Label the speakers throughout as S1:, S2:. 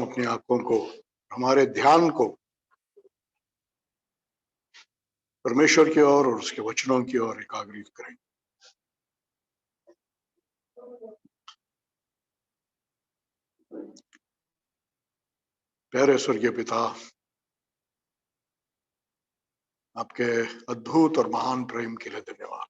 S1: अपनी आंखों को, हमारे ध्यान को परमेश्वर की ओर और उसके वचनों की ओर एकाग्रित करें। प्यारे स्वर्गीय पिता, आपके अद्भुत और महान प्रेम के लिए धन्यवाद।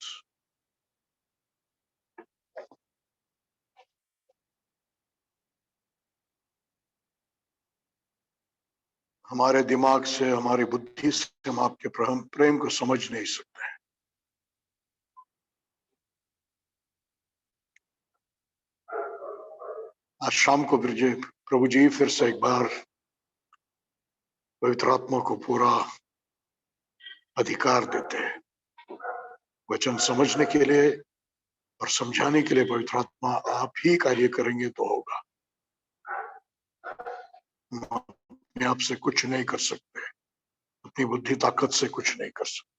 S1: हमारे दिमाग से, हमारी बुद्धि से हम आपके प्रेम को समझ नहीं सकते हैं। आज शाम को प्रभु जी फिर से एक बार पवित्र आत्मा को पूरा अधिकार देते हैं वचन समझने के लिए और समझाने के लिए। पवित्र आत्मा आप ही कार्य करेंगे तो होगा, हम अपने आप से कुछ नहीं कर सकते, अपनी बुद्धि ताकत से कुछ नहीं कर सकते।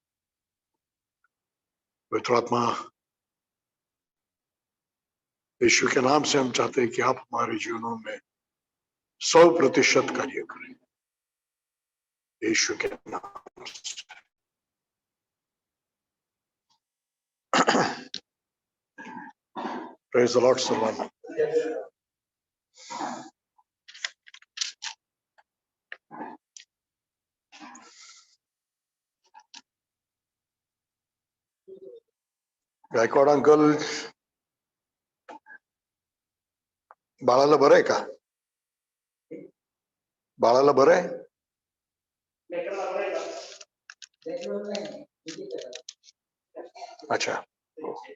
S1: पवित्र आत्मा, यीशु के नाम से हम चाहते हैं कि आप हमारे जीवनों में 100% कार्य करें, यीशु के नाम से। Praise the Lord, Salman. Gaikwad uncle, बाळाला बरं आहे का? बाळाला बरं आहे? अच्छा, ओके।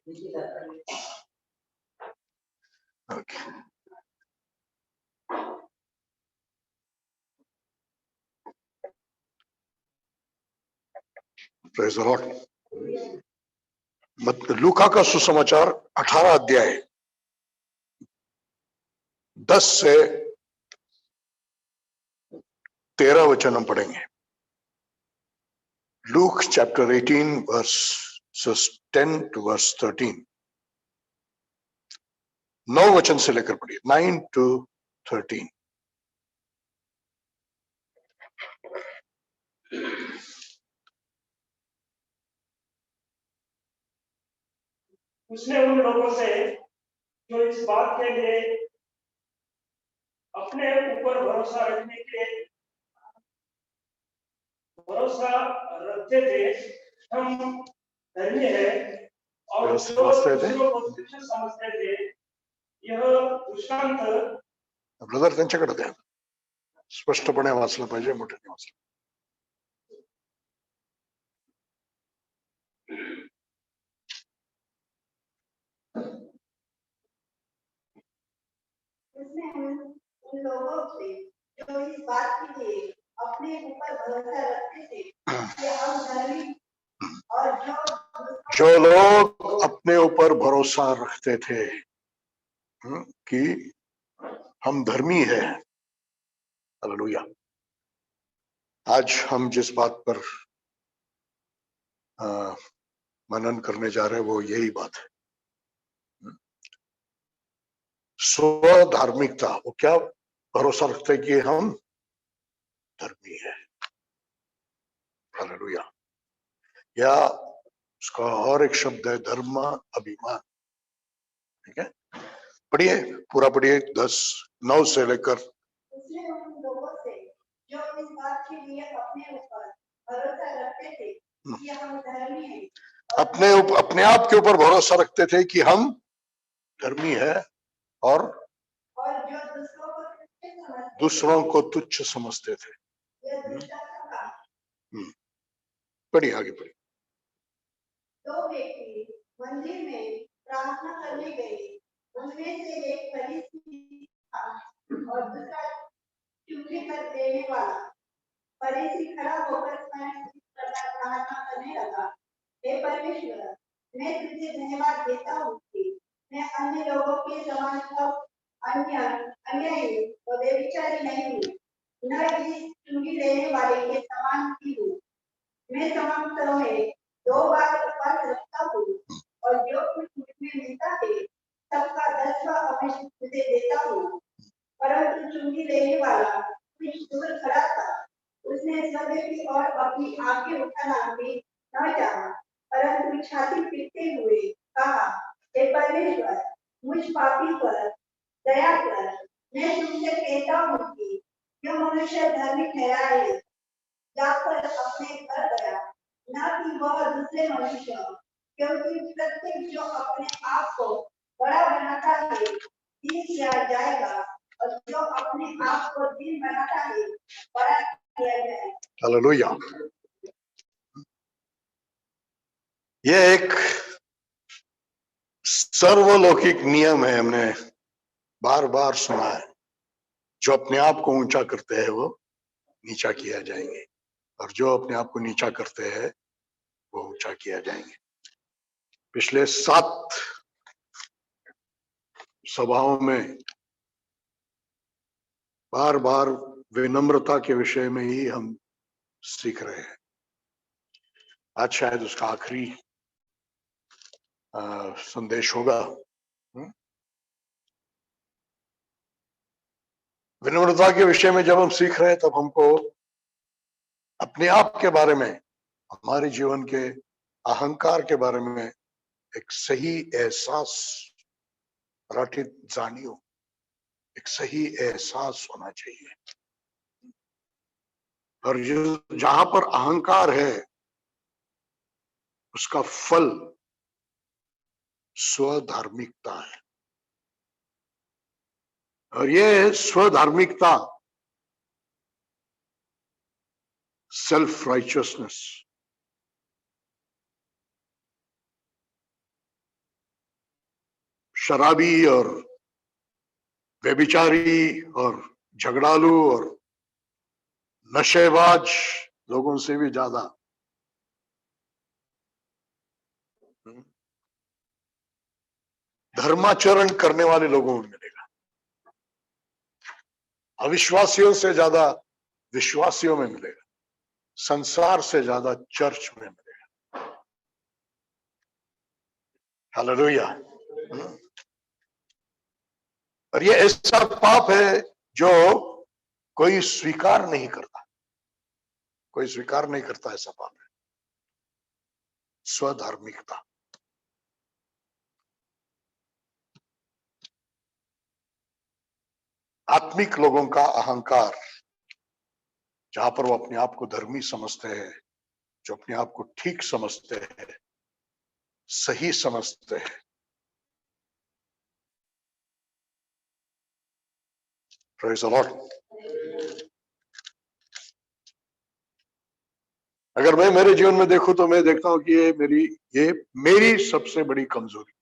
S1: Praise the Lord. लूका का सुसमाचार 18 अध्याय 10 से 13 वचन हम पढ़ेंगे। Luke chapter 18 versus 10 to verse 13। 9 वचन से लेकर पढ़िए, 9 to 13।
S2: उसने उन लोगों से जो इस बात के लिए अपने ऊपर भरोसा रखते थे, हम धन्य हैं, और जो दूसरों को तुच्छ समझते थे, यह दृष्टांत।
S1: ब्रदर त्यांच्याकडे द्या, स्पष्टपणे वाचलं पाहिजे, मोठ्याने वाचलं।
S3: उसने उन लोगों से जो इस बात के लिए अपने ऊपर भरोसा रखते थे कि हम धर्मी, और
S1: जो लोग अपने ऊपर भरोसा रखते थे कि हम धर्मी है। हालेलुया। आज हम जिस बात पर मनन करने जा रहे हैं वो यही बात है, स्व धार्मिकता। वो क्या भरोसा रखते हैं कि हम धर्मी है। हालेलुया। या उसका और एक शब्द है धर्म अभिमान। ठीक है, पढ़िए, पूरा पढ़िए, 9 से लेकर।
S3: उसने उन लोगों से जो इस बात के लिए अपने ऊपर भरोसा रखते थे कि हम धर्मी हैं,
S1: अपने आप के ऊपर भरोसा रखते थे कि हम धर्मी है, और
S3: जो
S1: दूसरों को तुच्छ समझते थे। पढ़िए, आगे पढ़िए।
S3: 2 व्यक्ति मंदिर में प्रार्थना करने गए, उनमें से एक फरीसी था और दूसरा चुंगली पर देने वाला। फरीसी खड़ा होकर स्वयं इस प्रकार प्रार्थना करने लगा, हे परमेश्वर, मैं तुझे धन्यवाद देता हूँ कि मैं अन्य लोगों के समान अन्यायी और व्यभिचारी नहीं हूँ, न इस चुंगी लेने वाले के समान भी हूँ। मैं समान समय 2 बार उपवास रखता हूँ, और जो कुछ मुझे मिलता है सबका 10वां अंश तुझे देता हूँ। परंतु चुंगी लेने वाला कुछ दूर खड़ा था। उसने स्वर्ग की ओर अपनी आंखें उठाना भी न चाहा, परंतु छाती पीटते हुए कहा, हे परमेश्वर, मुझ पापी पर दया कर। मैं तुमसे कहता हूँ कि जो मनुष्य धर्मी ठहराए जाकर अपने घर गया, न कि वह दूसरे मनुष्य, क्योंकि प्रत्येक जो अपने आप को बड़ा बनाता है दीन किया जाएगा, और जो अपने आप को दीन बनाता है बड़ा किया जाएगा।
S1: हालेलुया। ये एक सर्वलौकिक नियम है, हमने बार बार सुना है। जो अपने आप को ऊंचा करते हैं वो नीचा किया जाएंगे, और जो अपने आप को नीचा करते हैं वो ऊंचा किया जाएंगे। पिछले 7 सभाओं में बार बार विनम्रता के विषय में ही हम सीख रहे हैं। आज शायद उसका आखिरी संदेश होगा। विनम्रता के विषय में जब हम सीख रहे हैं तब हमको अपने आप के बारे में, हमारे जीवन के अहंकार के बारे में एक सही एहसास, राठित जानियो, एक सही एहसास होना चाहिए। और जहां पर अहंकार है उसका फल स्वधार्मिकता है। और ये स्वधार्मिकता, सेल्फ राइचियसनेस, शराबी और व्यभिचारी और झगड़ालू और नशेबाज लोगों से भी ज्यादा धर्माचरण करने वाले लोगों में मिलेगा। अविश्वासियों से ज्यादा विश्वासियों में मिलेगा। संसार से ज्यादा चर्च में मिलेगा। हालेलुया। और ये ऐसा पाप है जो कोई स्वीकार नहीं करता, कोई स्वीकार नहीं करता। ऐसा पाप है स्वधार्मिकता। आत्मिक लोगों का अहंकार, जहां पर वो अपने आप को धर्मी समझते हैं, जो अपने आप को ठीक समझते हैं, सही समझते हैं, प्रेज़ द लॉर्ड। अगर मैं मेरे जीवन में देखूं तो मैं देखता हूं कि ये मेरी सबसे बड़ी कमजोरी।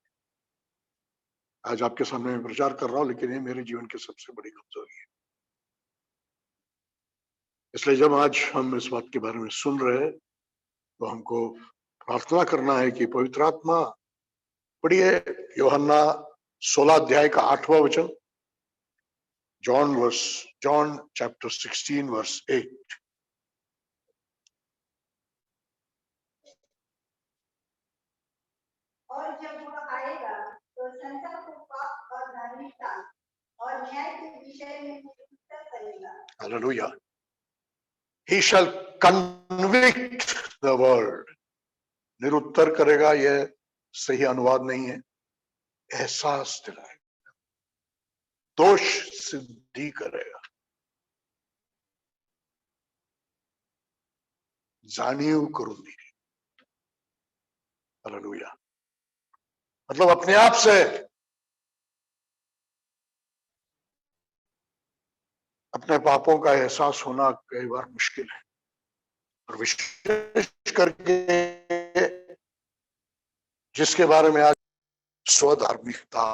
S1: आज आपके सामने मैं प्रचार कर रहा हूं, लेकिन ये मेरे जीवन की सबसे बड़ी कमजोरी है। इसलिए जब आज हम इस बात के बारे में सुन रहे हैं तो हमको प्रार्थना करना है कि पवित्र आत्मा, पढ़िए यूहन्ना 16 अध्याय का 8वां वचन, जॉन चैप्टर 16 वर्स 8।
S3: और जब वह आएगा तो संसार को पाप और धार्मिकता और न्याय के विषय में निरुत्तर करेगा।
S1: Hallelujah. He shall convict the world. निरुत्तर करेगा, यह सही अनुवाद नहीं है। एहसास दिलाएगा, दोष सिद्धि करेगा, जानियो करून दिली। हालेलुया। मतलब अपने आप से अपने पापों का एहसास होना कई बार मुश्किल है, और विशेष करके जिसके बारे में आज स्वधार्मिकता,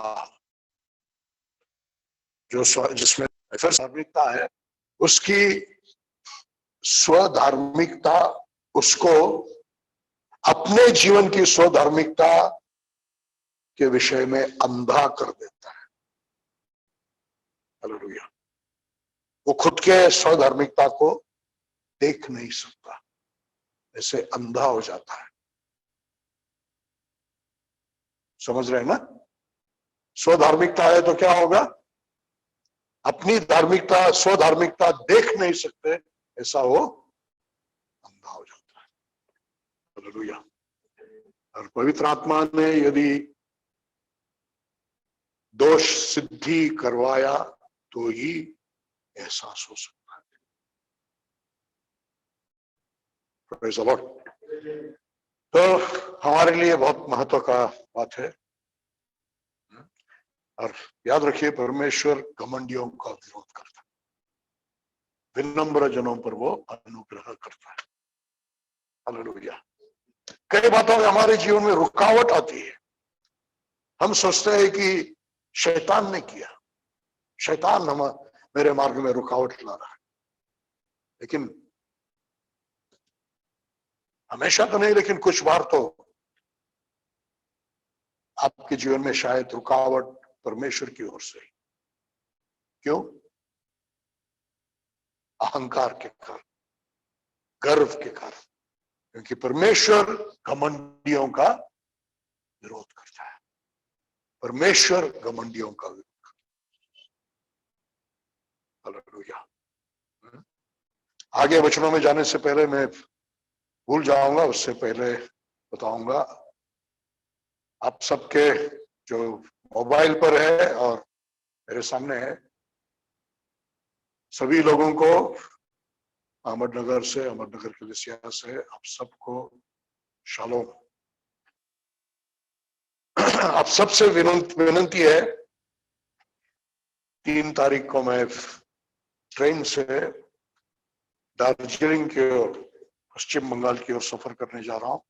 S1: जिसमें धार्मिकता है, उसकी स्वधार्मिकता उसको अपने जीवन की स्वधार्मिकता के विषय में अंधा कर देता है। हालेलुया। वो खुद के स्वधार्मिकता को देख नहीं सकता, ऐसे अंधा हो जाता है। समझ रहे हैं ना? स्वधार्मिकता है तो क्या होगा? अपनी धार्मिकता, स्वधार्मिकता देख नहीं सकते, ऐसा वो अंधा हो जाता है। हालेलुया। और पवित्र आत्मा ने यदि दोष सिद्धि करवाया तो ही एहसास हो सकता है। Praise the Lord। तो हमारे लिए बहुत महत्व का बात है। और याद रखिए, परमेश्वर घमंडियों का विरोध करता है, विनम्र जनों पर वो अनुग्रह करता है। हालेलुया। कई बातों में हमारे जीवन में रुकावट आती है। हम सोचते हैं कि शैतान ने किया, शैतान हम मेरे मार्ग में रुकावट ला रहा है, लेकिन हमेशा तो नहीं, लेकिन कुछ बार तो आपके जीवन में शायद रुकावट परमेश्वर की ओर से। क्यों? अहंकार के कारण, गर्व के कारण, क्योंकि परमेश्वर घमंडियों का विरोध करता है। परमेश्वर घमंडियों का विरोध करता है। हालेलुया। आगे वचनों में जाने से पहले मैं भूल जाऊंगा, उससे पहले बताऊंगा, आप सबके जो मोबाइल पर है और मेरे सामने है, सभी लोगों को अहमदनगर से, अहमदनगर कलीसिया से आप सबको शालोम। आप सबसे विनंती है, 3 तारीख को मैं ट्रेन से दार्जिलिंग की ओर, पश्चिम बंगाल की ओर सफर करने जा रहा हूं।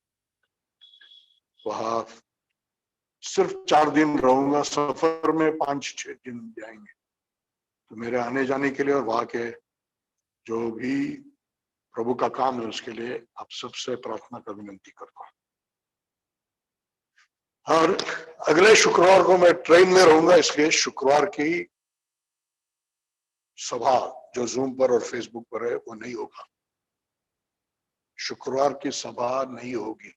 S1: वहां सिर्फ 4 दिन रहूंगा, सफर में 5-6 दिन जाएंगे। तो मेरे आने जाने के लिए और वहां के जो भी प्रभु का काम है उसके लिए आप सबसे प्रार्थना का विनंती करता हूं। और अगले शुक्रवार को मैं ट्रेन में रहूंगा, इसलिए शुक्रवार की सभा जो जूम पर और फेसबुक पर है वो नहीं होगा। शुक्रवार की सभा नहीं होगी।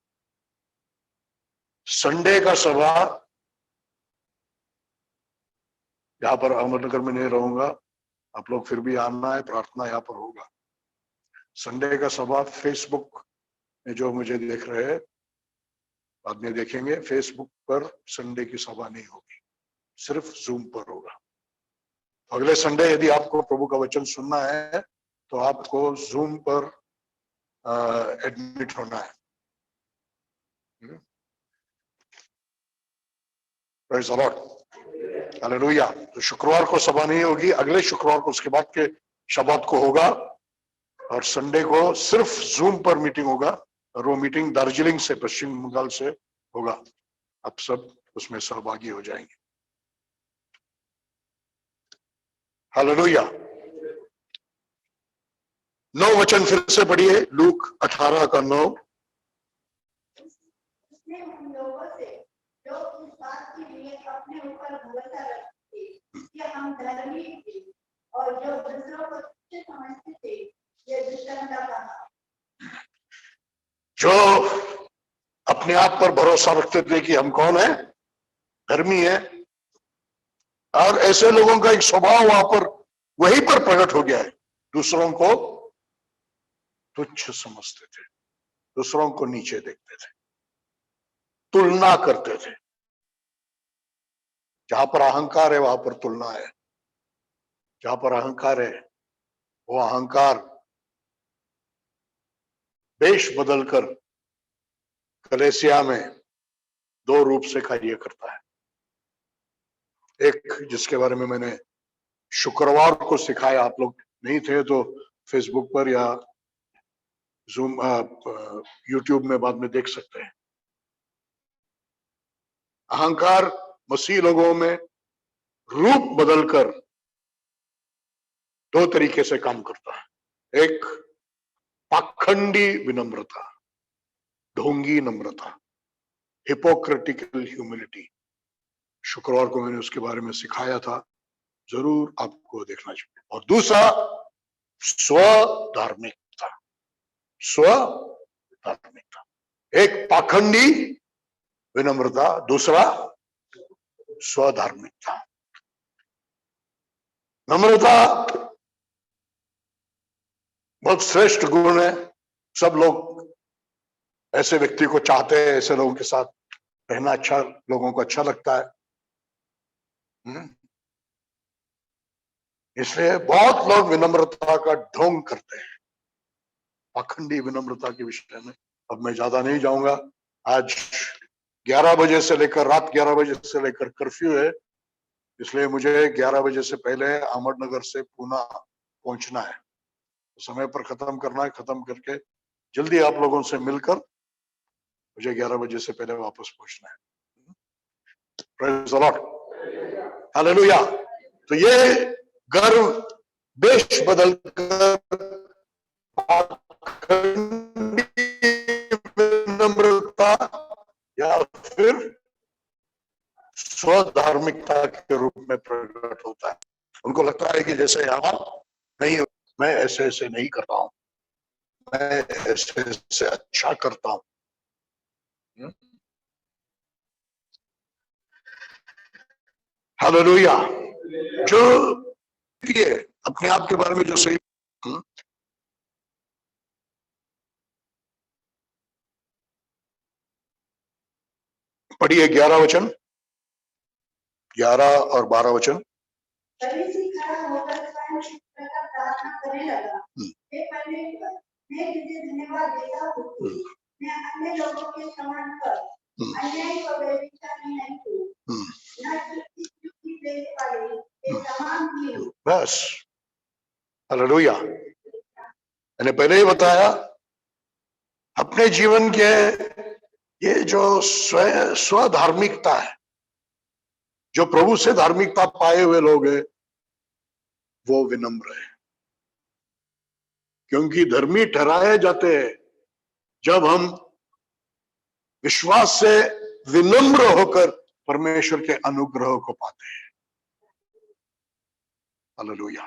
S1: संडे का सभा यहाँ पर अहमदनगर में नहीं रहूंगा, आप लोग फिर भी आना है, प्रार्थना यहाँ पर होगा। संडे का सभा फेसबुक में जो मुझे देख रहे हैं, बाद में देखेंगे, फेसबुक पर संडे की सभा नहीं होगी, सिर्फ जूम पर होगा। अगले संडे यदि आपको प्रभु का वचन सुनना है तो आपको जूम पर एडमिट होना है। Praise the Lord. हालेलुया। तो शुक्रवार को सभा नहीं होगी, अगले शुक्रवार को, उसके बाद के शब्बात को होगा, और संडे को सिर्फ जूम पर मीटिंग होगा, और वो मीटिंग दार्जिलिंग से, पश्चिम बंगाल से होगा। आप सब उसमें सहभागी हो जाएंगे। हालेलुया। 9 वचन फिर से पढ़िए, लूक 18 का 9।
S3: उसने उन लोगों से जो इस बात के लिए अपने ऊपर भरोसा रखते कि हम धर्मी थे और जो दूसरों को तुच्छ समझते थे, ये दुष्टता कहा।
S1: जो अपने आप पर भरोसा रखते थे कि हम कौन है, धर्मी है, और ऐसे लोगों का एक स्वभाव वहां पर वहीं पर प्रकट हो गया है। दूसरों को तुच्छ समझते थे, दूसरों को नीचे देखते थे, तुलना करते थे। जहां पर अहंकार है वहां पर तुलना है, जहां पर अहंकार है वो अहंकार वेश बदलकर कलेसिया में 2 रूप से कार्य करता है। एक जिसके बारे में मैंने शुक्रवार को सिखाया, आप लोग नहीं थे तो फेसबुक पर या जूम यूट्यूब में बाद में देख सकते हैं। अहंकार मसीह लोगों में रूप बदलकर 2 तरीके से काम करता है। एक पाखंडी विनम्रता, ढोंगी नम्रता, हिपोक्रेटिकल ह्यूमिलिटी। शुक्रवार को मैंने उसके बारे में सिखाया था, जरूर आपको देखना चाहिए। और दूसरा स्वधार्मिकता, स्वधार्मिकता। एक पाखंडी विनम्रता, दूसरा स्वधार्मिकता। नम्रता बहुत श्रेष्ठ गुण है। सब लोग ऐसे व्यक्ति को चाहते हैं, ऐसे लोगों के साथ रहना अच्छा, लोगों को अच्छा लगता है। इसलिए बहुत लोग विनम्रता का ढोंग करते हैं, पाखंडी विनम्रता के विषय में अब मैं ज्यादा नहीं जाऊंगा। आज 11 बजे से लेकर रात 11 बजे से लेकर कर्फ्यू है, इसलिए मुझे 11 बजे से पहले अहमदनगर से पूना पहुंचना है, समय पर खत्म करना है। खत्म करके जल्दी आप लोगों से मिलकर मुझे 11 बजे से पहले वापस पहुंचना है। Praise the Lord, hallelujah. तो ये गर्व देश बदलकर विनम्रता या फिर स्वधार्मिकता के रूप में प्रकट होता है। उनको लगता है कि जैसे यहाँ नहीं, मैं ऐसे ऐसे नहीं करता हूं, मैं ऐसे ऐसे अच्छा करता हूं। हालेलुया। जो ये अपने आप के बारे में जो सही पढ़िए 11 वचन, 11 और 12 वचन।
S3: फरीसी खड़ा होकर स्वयं प्रकार प्रार्थना करने लगा, हे परमेश्वर, मैं तुझे धन्यवाद देता हूँ कि मैं अन्य लोगों के समान पर अन्याय व व्यभिचारी नहीं हूँ, न चुपी देने वाले के समान भी हूँ।
S1: बस, हालेलुया। मैंने पहले ही बताया, अपने जीवन के ये जो स्वधार्मिकता है, जो प्रभु से धार्मिकता पाए हुए लोग हैं, वो विनम्र है। क्योंकि धर्मी ठहराए जाते हैं जब हम विश्वास से विनम्र होकर परमेश्वर के अनुग्रह को पाते हैं। हालेलुया।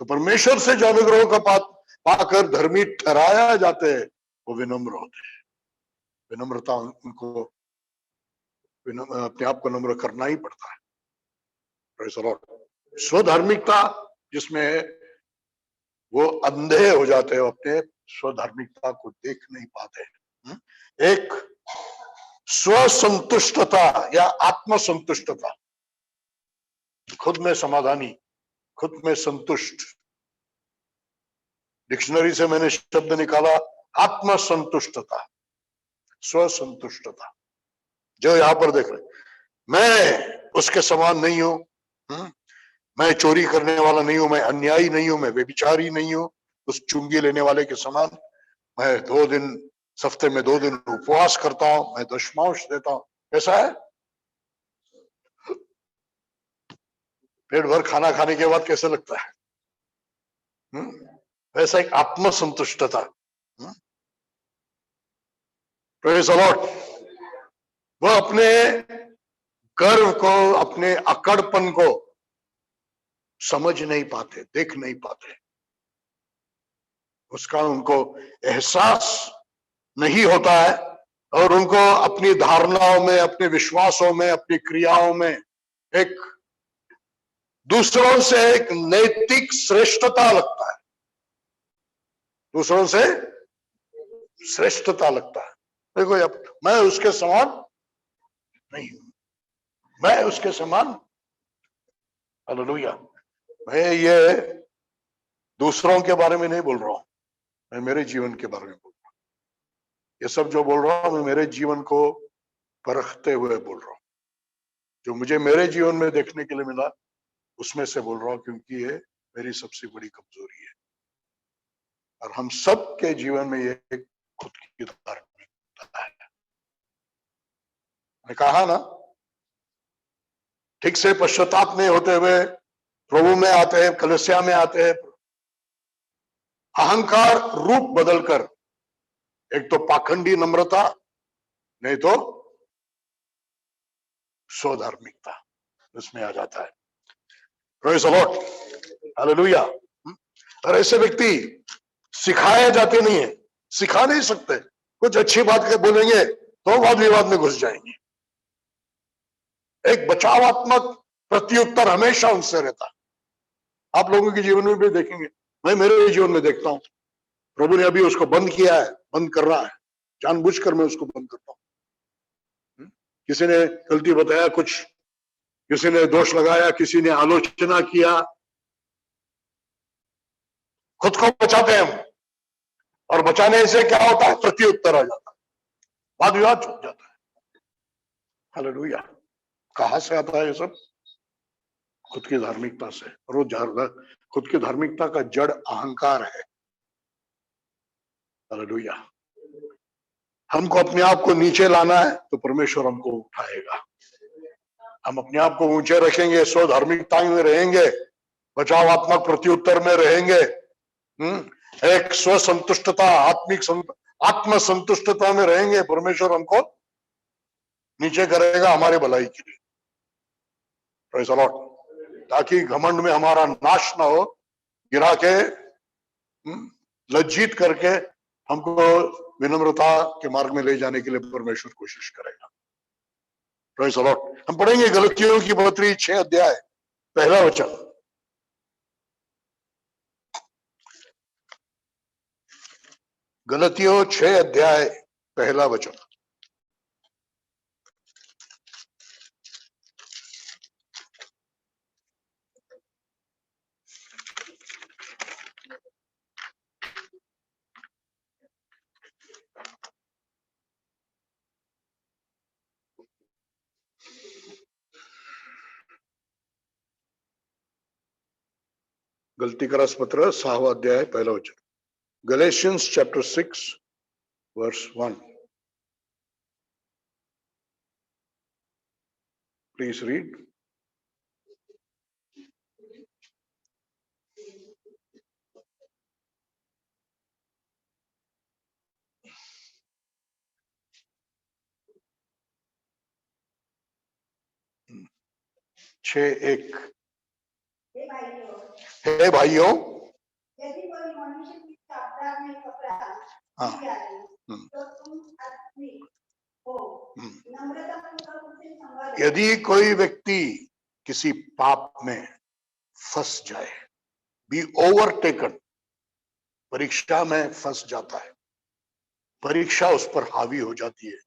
S1: तो परमेश्वर से जो अनुग्रह को पाकर धर्मी ठहराया जाते हैं, वो विनम्र होते हैं। विनम्रता उनको अपने आप को नम्र करना ही पड़ता है। Praise the Lord. स्वधार्मिकता जिसमें वो अंधे हो जाते हैं, अपने स्वधार्मिकता को देख नहीं पाते। एक स्वसंतुष्टता या आत्मसंतुष्टता, खुद में समाधानी, खुद में संतुष्ट। डिक्शनरी से मैंने शब्द निकाला आत्मसंतुष्टता, स्वसंतुष्टता। जो यहां पर देख रहे, मैं उसके समान नहीं हूं, मैं चोरी करने वाला नहीं हूं, मैं अन्यायी नहीं हूं, मैं व्यभिचारी नहीं हूं, उस चुंगी लेने वाले के समान। मैं 2 दिन हफ्ते में 2 दिन उपवास करता हूं, मैं दशमांश देता हूं। कैसा है? पेट भर खाना खाने के बाद कैसे लगता है? वैसा एक आत्मसंतुष्टता। Praise the Lord. वो अपने गर्व को, अपने अकड़पन को समझ नहीं पाते, देख नहीं पाते, उसका उनको एहसास नहीं होता है, और उनको अपनी धारणाओं में, अपने विश्वासों में, अपनी क्रियाओं में एक दूसरों से एक नैतिक श्रेष्ठता लगता है, दूसरों से श्रेष्ठता लगता है। देखो, मैं उसके समान नहीं हूं, मैं उसके समान। हालेलुया। मैं ये दूसरों के बारे में नहीं बोल रहा हूं, मैं मेरे जीवन के बारे में बोल रहा हूं। ये सब जो बोल रहा हूं, मैं मेरे जीवन को परखते हुए बोल रहा हूं। जो मुझे मेरे जीवन में देखने के लिए मिला, उसमें से बोल रहा हूं, क्योंकि ये मेरी सबसे बड़ी कमजोरी है। और हम सब के जीवन में ये खुद की धार्मिकता है। मैंने कहा ना, ठीक से पश्चाताप नहीं होते हुए प्रभु में आते हैं, कलीसिया में आते हैं, अहंकार रूप बदलकर, एक तो पाखंडी नम्रता, नहीं तो स्वधार्मिकता उसमें आ जाता है। Praise the Lord, hallelujah. और ऐसे व्यक्ति सिखाए जाते नहीं है, सिखा नहीं सकते। कुछ अच्छी बात के बोलेंगे तो वाद विवाद में घुस जाएंगे। एक बचावात्मक प्रत्युत्तर हमेशा उनसे रहता है। आप लोगों के जीवन में भी देखेंगे, मैं मेरे जीवन में देखता हूं, प्रभु ने अभी उसको बंद किया है, बंद कर रहा है, जानबूझकर मैं उसको बंद करता हूं। किसी ने गलती बताया कुछ, किसी ने दोष लगाया, किसी ने आलोचना किया, खुद को बचाते हैं हम, और बचाने से क्या होता है, प्रत्युत्तर आ जाता है, वाद विवाद छूट जाता है। हालेलुया। कहां से आता है ये सब? खुद की धार्मिकता से। और वो खुद की धार्मिकता का जड़ अहंकार है। हालेलुया। हमको अपने आप को नीचे लाना है तो परमेश्वर हमको उठाएगा। हम अपने आप को ऊंचे रखेंगे, स्व धार्मिकता में रहेंगे, बचावात्मक प्रत्युत्तर में रहेंगे, एक स्व संतुष्टता, आत्म संतुष्टता में रहेंगे, परमेश्वर हमको नीचे करेगा हमारे भलाई के लिए। Praise the Lord. ताकि घमंड में हमारा नाश ना हो, गिरा के लज्जित करके हमको विनम्रता के मार्ग में ले जाने के लिए परमेश्वर कोशिश करेगा। Praise the Lord. हम पढ़ेंगे गलतियों की पत्री 6 अध्याय पहला वचन। गलतियों 6 अध्याय पहला वचन। गलती का रस पत्र 6वां अध्याय पहला वचन। Galatians chapter 6 verse 1. Please read. छः एक। हे भाइयों,
S3: यदि कोई मनुष्य की अपराध में पकड़ा जाए तो तुम आत्मिक हो, नम्रतापूर्वक उसे संवाद।
S1: यदि कोई व्यक्ति किसी पाप में फंस जाए, बी ओवरटेकन, परीक्षा में फंस जाता है, परीक्षा उस पर हावी हो जाती है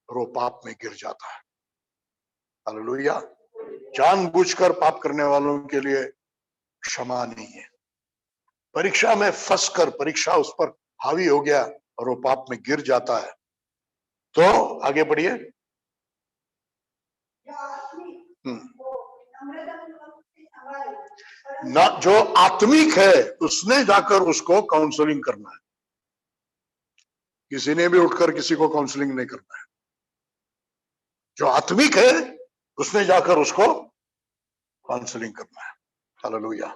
S1: और वो पाप में गिर जाता है। हालेलुया। जानबूझकर पाप करने वालों के लिए क्षमा नहीं है। परीक्षा में फंसकर, परीक्षा उस पर हावी हो गया और वो पाप में गिर जाता है, तो आगे बढ़िए। ना जो आत्मिक है उसने जाकर उसको काउंसलिंग करना है। किसी ने भी उठकर किसी को काउंसलिंग नहीं करना है। जो आत्मिक है उसने जाकर उसको काउंसलिंग करना है। हालेलुया।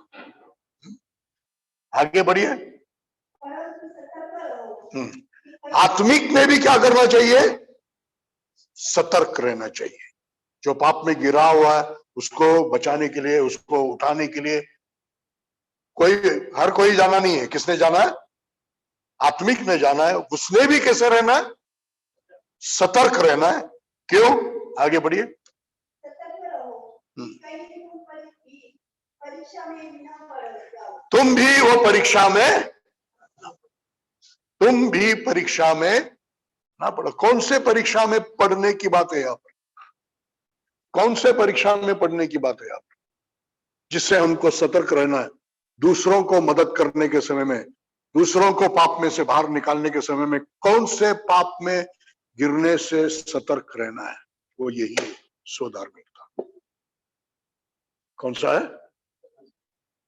S1: आगे बढ़िए। आत्मिक में भी क्या करना चाहिए? सतर्क रहना चाहिए। जो पाप में गिरा हुआ है उसको बचाने के लिए, उसको उठाने के लिए हर कोई जाना नहीं है। किसने जाना है? आत्मिक ने जाना है। उसने भी कैसे रहना है? सतर्क रहना है। क्यों? आगे बढ़िए। तुम भी वो परीक्षा में, तुम भी परीक्षा में ना पढ़ो। कौन से परीक्षा में पढ़ने की बात है यहाँ पर? कौन से परीक्षा में पढ़ने की बात है यहाँ पर? जिससे हमको सतर्क रहना है। दूसरों को मदद करने के समय में, दूसरों को पाप में से बाहर निकालने के समय में कौन से पाप में गिरने से सतर्क रहना है? वो यही है, स्वधार्मिकता। कौन सा है?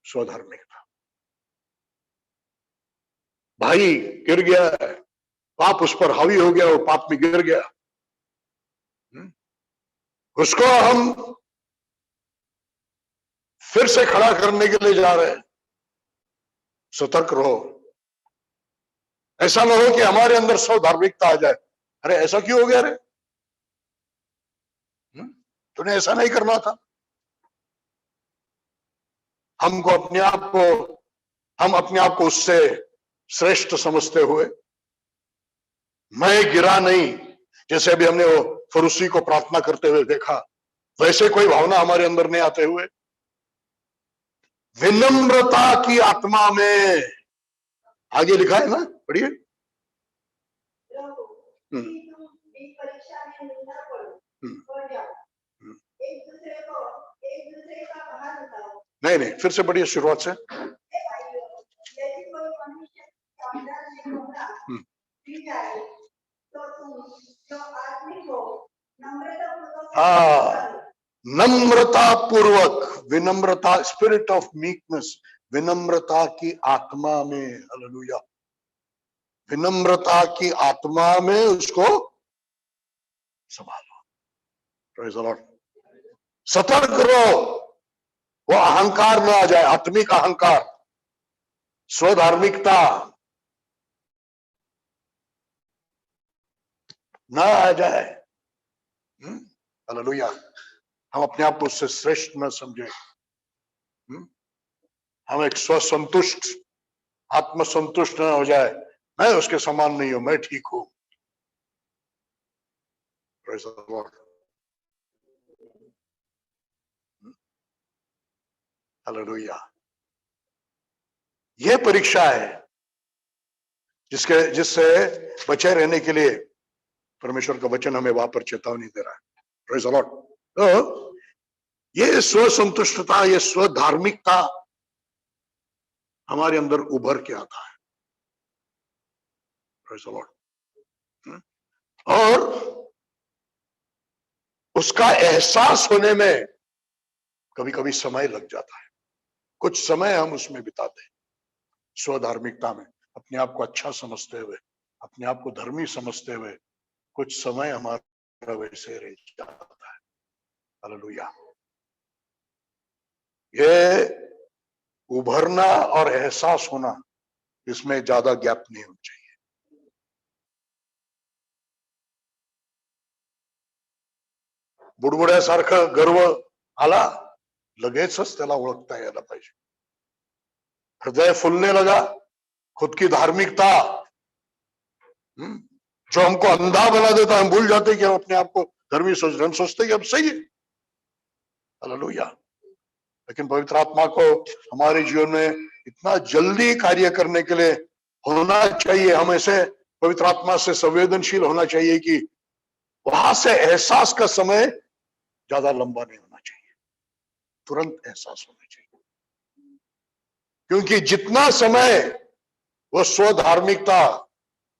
S1: स्वधार्मिकता। भाई गिर गया है, पाप उस पर हावी हो गया, वो पाप में गिर गया, उसको हम फिर से खड़ा करने के लिए जा रहे हैं। सतर्क रहो। ऐसा ना हो कि हमारे अंदर स्वधार्मिकता आ जाए। अरे ऐसा क्यों हो गया रे? तूने ऐसा नहीं करना था। हम अपने आप को उससे श्रेष्ठ समझते हुए, मैं गिरा नहीं, जैसे अभी हमने वो फरूसी को प्रार्थना करते हुए देखा, वैसे कोई भावना हमारे अंदर नहीं आते हुए विनम्रता की आत्मा में, आगे लिखा है ना, पढ़िए।
S3: प्रभु, कि तुम इस परीक्षा में निंदा पड़ जाओ, एक दूसरे का भार उठाओ।
S1: नहीं, फिर से पढ़िए शुरुआत से।
S3: हे भाइयों, यदि कोई मनुष्य आदर में होगा पी जाए, तो तुम जो आत्मिक हो
S1: नम्रता पूर्वक, विनम्रता, स्पिरिट ऑफ मीकनेस, विनम्रता की आत्मा में, हालेलुया, विनम्रता की आत्मा में उसको संभालो। Praise the Lord. सतर्क रहो, वो अहंकार न आ जाए, आत्मिक अहंकार, स्वधार्मिकता न आ जाए। हालेलुया। हम अपने आप को उससे श्रेष्ठ न समझे। हम एक स्वसंतुष्ट, आत्मसंतुष्ट न हो जाए, मैं उसके समान नहीं हूं, मैं ठीक हूं। Praise the Lord. हालेलुया। यह परीक्षा है जिससे बचे रहने के लिए परमेश्वर का वचन हमें वहां पर चेतावनी दे रहा है। Praise the Lord. तो ये स्वसंतुष्टता, ये स्वधार्मिकता हमारे अंदर उभर के आता है। Praise the Lord. और उसका एहसास होने में कभी कभी समय लग जाता है। कुछ समय हम उसमें बिताते हैं, स्वधार्मिकता में, अपने आप को अच्छा समझते हुए, अपने आप को धर्मी समझते हुए, कुछ समय हमारा वैसे रह जाता है। हालेलुया। ये उभरना और एहसास होना, इसमें ज्यादा गैप नहीं होना चाहिए। बुडबुड्यासारखं गर्व आला, लगेचच त्याला ओळखता यायला पाहिजे। हृदय फूलने लगा, खुद की धार्मिकता जो हमको अंधा बना देता, हम भूल जाते कि हम अपने आप को धर्मी सोच रहे, हम सोचते कि अब सही है। हालेलुया। लेकिन पवित्र आत्मा को हमारे जीवन में इतना जल्दी कार्य करने के लिए होना चाहिए, हम ऐसे पवित्र आत्मा से संवेदनशील होना चाहिए कि वहां से एहसास का समय ज्यादा लंबा नहीं होना चाहिए, तुरंत एहसास होना चाहिए। क्योंकि जितना समय वो स्वधार्मिकता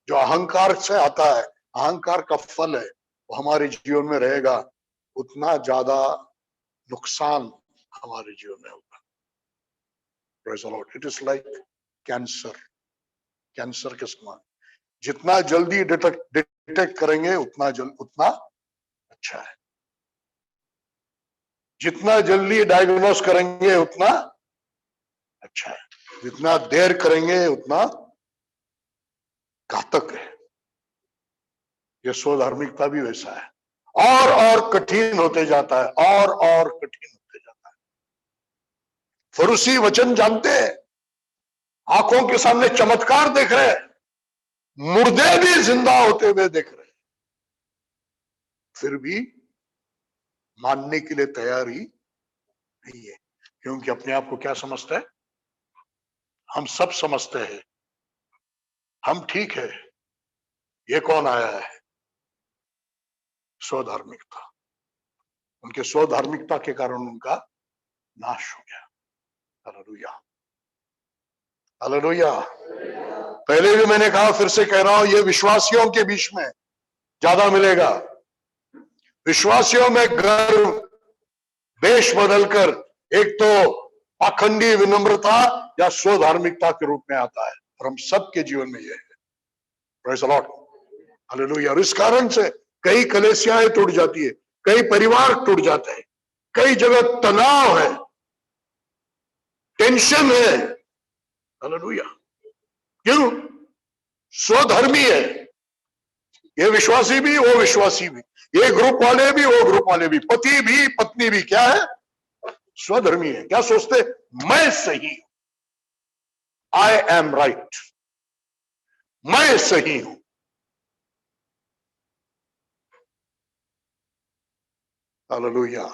S1: जो अहंकार से आता है, अहंकार का फल है, वो हमारे जीवन में रहेगा, उतना ज्यादा नुकसान हमारे जीवन में होगा। Praise the Lord. It is like cancer, cancer के समान। जितना जल्दी डिटेक्ट करेंगे उतना अच्छा है। जितना जल्दी डायग्नोस करेंगे उतना अच्छा है, जितना देर करेंगे उतना घातक है। ये स्वधार्मिकता भी वैसा है, और कठिन होते जाता है, और कठिन होते जाता है। फरीसी वचन जानते हैं, आंखों के सामने चमत्कार देख रहे हैं, मुर्दे भी जिंदा होते हुए देख रहे हैं, फिर भी मानने के लिए तैयार ही नहीं है। क्योंकि अपने आप को क्या समझते हैं? हम सब समझते हैं, हम ठीक है, ये कौन आया है? स्वधार्मिकता। उनके स्वधार्मिकता के कारण उनका नाश हो गया। Hallelujah, hallelujah. पहले भी मैंने कहा, फिर से कह रहा हूं, ये विश्वासियों के बीच में ज्यादा मिलेगा। विश्वासियों में गर्व वेश बदलकर एक तो पाखंडी विनम्रता या स्वधार्मिकता के रूप में आता है, और हम सबके जीवन में यह है। Praise the Lord. हालेलुया। और इस कारण से कई कलीसियाएं टूट जाती है, कई परिवार टूट जाते हैं, कई जगह तनाव है, टेंशन है। हालेलुया। क्यों? स्वधर्मी है, ये विश्वासी भी, वो विश्वासी भी, ये ग्रुप वाले भी, वो ग्रुप वाले भी, पति भी पत्नी भी, क्या है? स्वधर्मी है। क्या सोचते? मैं सही हूं, आई एम राइट, मैं सही हूं। हालेलुया।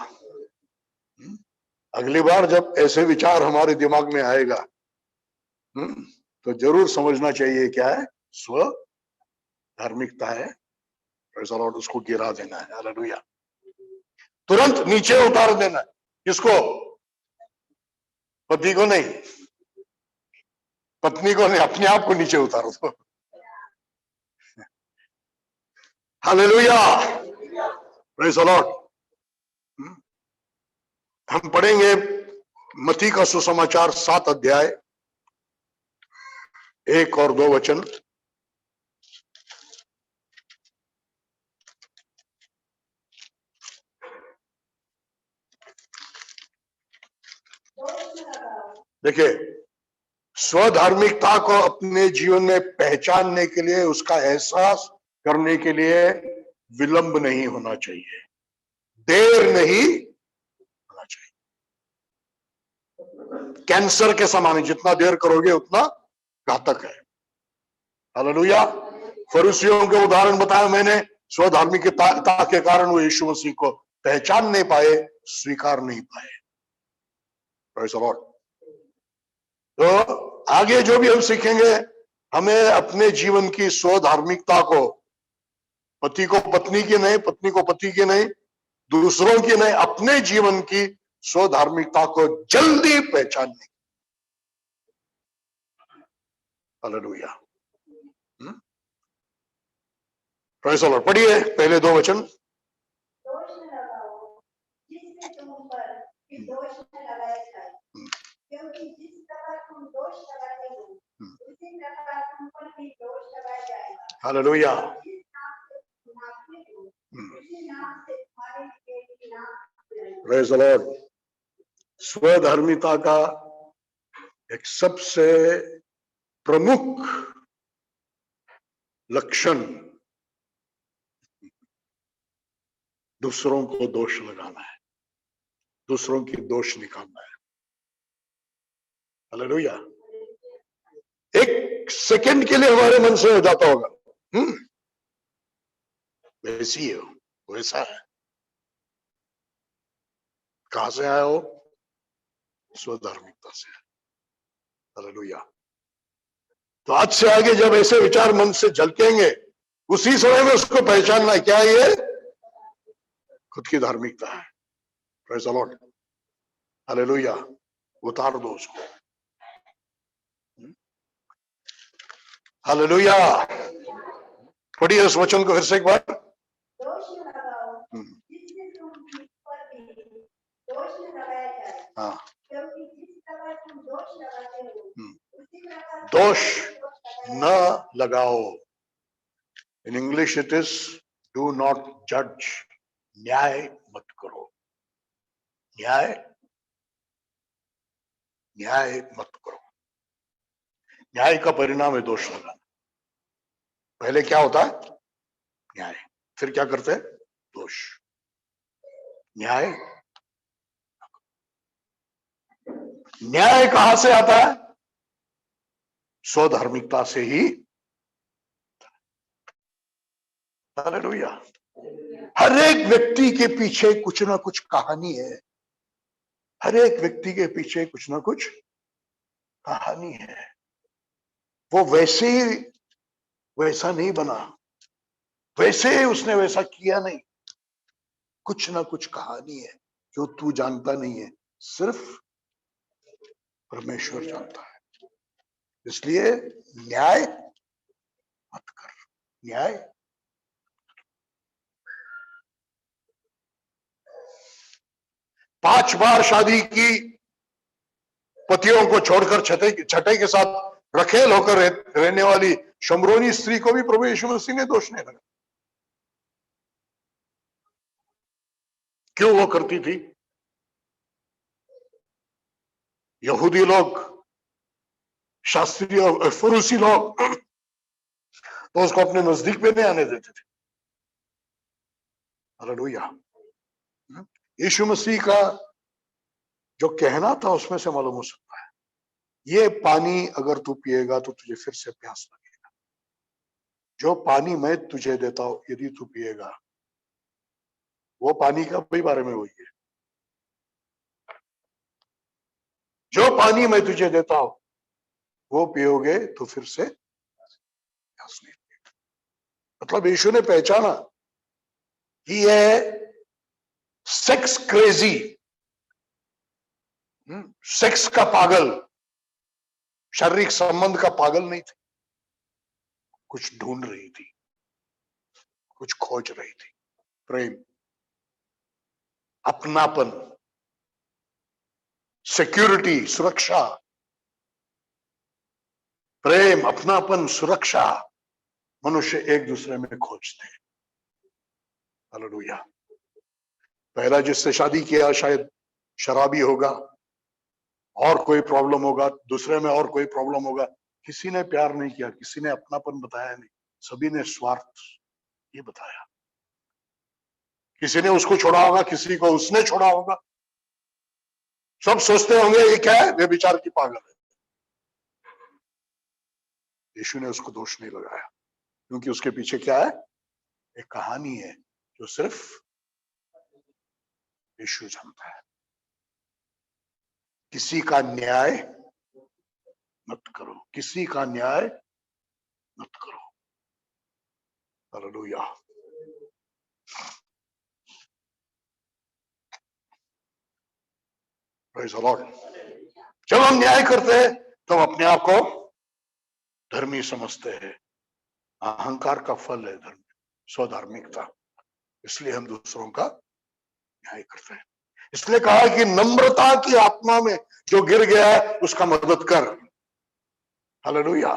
S1: अगली बार जब ऐसे विचार हमारे दिमाग में आएगा तो जरूर समझना चाहिए क्या है, स्व धार्मिकता है। प्रेज़ द लॉर्ड, उसको गिरा देना है। हालेलुया। तुरंत नीचे उतार देना है। किसको? पति को नहीं, पत्नी को नहीं, अपने आप को नीचे उतारो दो। Hallelujah, praise the Lord. हम पढ़ेंगे मत्ती का सुसमाचार 7 अध्याय 1 और 2 वचन। देखिए, स्वधार्मिकता को अपने जीवन में पहचानने के लिए, उसका एहसास करने के लिए विलंब नहीं होना चाहिए, देर नहीं होना चाहिए। कैंसर के समान है, जितना देर करोगे उतना घातक है। हालेलुया। फरीसियों के उदाहरण बताया मैंने। स्वधार्मिकता के कारण वो यीशु मसीह को पहचान नहीं पाए, स्वीकार नहीं पाए। Praise the Lord. तो आगे जो भी हम सीखेंगे, हमें अपने जीवन की स्वधार्मिकता को, पति को पत्नी की नहीं, पत्नी को पति की नहीं, दूसरों की नहीं, अपने जीवन की स्वधार्मिकता को जल्दी पहचानने। हालेलुया। Praise the Lord. पढ़िए पहले 2 वचन।
S3: दोष न लगाओ जिससे तुम पर भी दोष न लगाया जाए, क्योंकि जिस प्रकार तुम दोष लगाते हो उसी प्रकार तुम पर भी दोष लगाया जाएगा।
S1: हालेलुया।
S3: जिस नाम से तुम नापते हो उसी नाम से तुम्हारे लिए भी नाप जाएगा।
S1: Praise the Lord. स्वधार्मिकता का एक सबसे प्रमुख लक्षण दूसरों को दोष लगाना है, दूसरों की दोष निकालना है। हालेलुया। एक सेकंड के लिए हमारे मन से हो जाता होगा, वैसी है, वैसा है। कहां से आया हो? स्वधार्मिकता से। हालेलुया। तो आज से आगे जब ऐसे विचार मन से झलकेंगे, उसी समय में उसको पहचानना, क्या ये खुद की धार्मिकता है। Praise the Lord. हालेलुया। उतार दो उसको। हालेलुया। पढ़िए उस वचन को फिर से एक बार।
S3: दोष न लगाओ जिससे तुम पर भी दोष न लगाया जाए,
S1: हाँ,
S3: क्योंकि जिस प्रकार तुम दोष लगाते हो उसी प्रकार
S1: दोष न लगाओ। In English it is do not जज। न्याय मत करो। न्याय मत करो। न्याय का परिणाम है दोष लगाना। पहले क्या होता है? न्याय। फिर क्या करते हैं? दोष। न्याय कहां से आता है? स्वधार्मिकता से ही। हालेलुया। हर एक व्यक्ति के पीछे कुछ ना कुछ कहानी है। हर एक व्यक्ति के पीछे कुछ ना कुछ कहानी है। वो वैसे ही वैसा नहीं बना, वैसे ही उसने वैसा किया नहीं। कुछ ना कुछ कहानी है जो तू जानता नहीं है, सिर्फ परमेश्वर जानता है। इसलिए न्याय मत कर। न्याय 5 बार शादी की पतियों को छोड़कर छठे के साथ रखेल होकर रहने वाली शमरोनी स्त्री को भी प्रभु यीशु मसीह ने दोष नहीं लगा। क्यों वो करती थी? यहूदी लोग, शास्त्रीय और फरीसी लोग तो उसको अपने नजदीक में नहीं आने देते थे। हालेलुया। यीशु मसीह का जो कहना था उसमें से मालूम हो सकता है, ये पानी अगर तू पिएगा तो तुझे फिर से प्यास लगेगा। जो पानी मैं तुझे देता हूं यदि तू पिएगा वो पानी का भी बारे में वही है, जो पानी मैं तुझे देता हूं वो पियोगे तो फिर से प्यास नहीं लगेगी। मतलब यीशु ने पहचाना कि ये सेक्स क्रेजी, सेक्स का पागल, शारीरिक संबंध का पागल नहीं थी, कुछ ढूंढ रही थी, कुछ खोज रही थी। प्रेम, अपनापन, सिक्योरिटी, सुरक्षा। प्रेम, अपनापन, सुरक्षा मनुष्य एक दूसरे में खोजते हैं। हालेलुया। पहला जिससे शादी किया शायद शराबी होगा, और कोई प्रॉब्लम होगा, दूसरे में और कोई प्रॉब्लम होगा। किसी ने प्यार नहीं किया, किसी ने अपनापन बताया नहीं, सभी ने स्वार्थ ये बताया। किसी ने उसको छोड़ा होगा, किसी को उसने छोड़ा होगा। सब सोचते होंगे ये क्या है, वे विचार की पागल है। यीशु ने उसको दोष नहीं लगाया, क्योंकि उसके पीछे क्या है, एक कहानी है जो सिर्फ यीशु जानता है। किसी का न्याय मत करो, किसी का न्याय मत करो। हालेलुया। Praise the Lord. जब हम न्याय करते हैं तो हम अपने आप को धर्मी समझते हैं। अहंकार का फल है धर्म, स्वधार्मिकता। इसलिए हम दूसरों का न्याय करते हैं। इसलिए कहा कि नम्रता की आत्मा में जो गिर गया है उसका मदद कर। हालेलुया।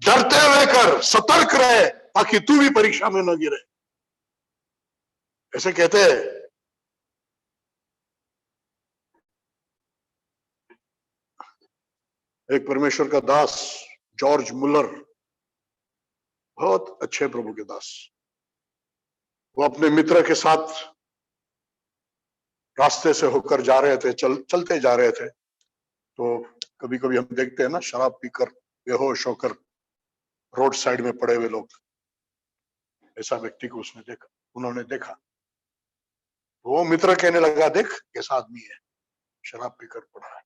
S1: डरते हुए कर, सतर्क रहे ताकि तू भी परीक्षा में न गिरे। ऐसे कहते हैं। एक परमेश्वर का दास जॉर्ज मुलर, बहुत अच्छे प्रभु के दास, वो अपने मित्र के साथ रास्ते से होकर जा रहे थे, चलते जा रहे थे। तो कभी कभी हम देखते हैं ना, शराब पीकर बेहोश होकर रोड साइड में पड़े हुए लोग। ऐसा व्यक्ति को उन्होंने देखा। वो मित्र कहने लगा, देख कैसा आदमी है, शराब पीकर पड़ा है।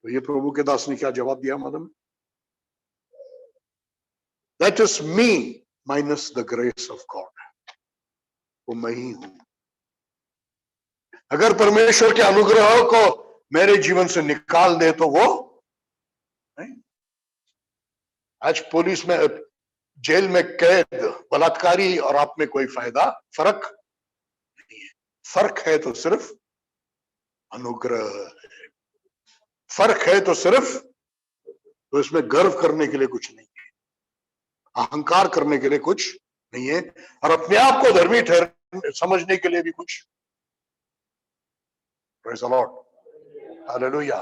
S1: तो ये प्रभु के दास ने क्या जवाब दिया मालूम? That is me minus the grace of God. वो मैं ही हूं। अगर परमेश्वर के अनुग्रह को मेरे जीवन से निकाल दे तो वो नहीं। आज पुलिस में, जेल में कैद बलात्कारी और आप में कोई फर्क नहीं है। फर्क है तो सिर्फ अनुग्रह है। फर्क है तो सिर्फ, तो इसमें गर्व करने के लिए कुछ नहीं है, अहंकार करने के लिए कुछ नहीं है, और अपने आप को धर्मी समझने के लिए भी कुछ। Praise the Lord. हालेलुया।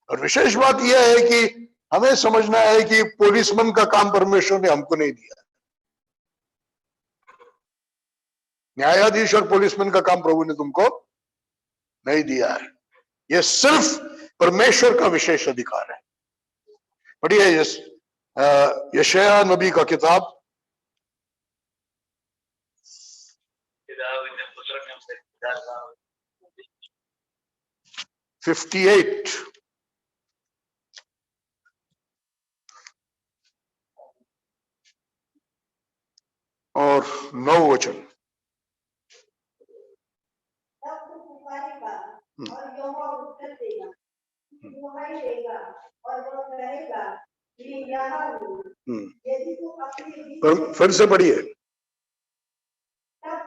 S1: और विशेष बात यह है कि हमें समझना है कि पुलिसमैन का काम परमेश्वर ने हमको नहीं दिया। न्यायाधीश और पुलिसमैन का काम प्रभु ने तुमको नहीं दिया है। यह सिर्फ परमेश्वर का विशेष अधिकार है। पढ़िए यशायाह नबी का किताब, (58) और 9 वचन।
S3: तब तू पुकारेगा और यहोवा उत्तर देगा, दुहाई देगा और वह कहेगा मैं यहाँ हूँ। यदि तू अपने
S1: फिर से पढ़िए।
S3: तब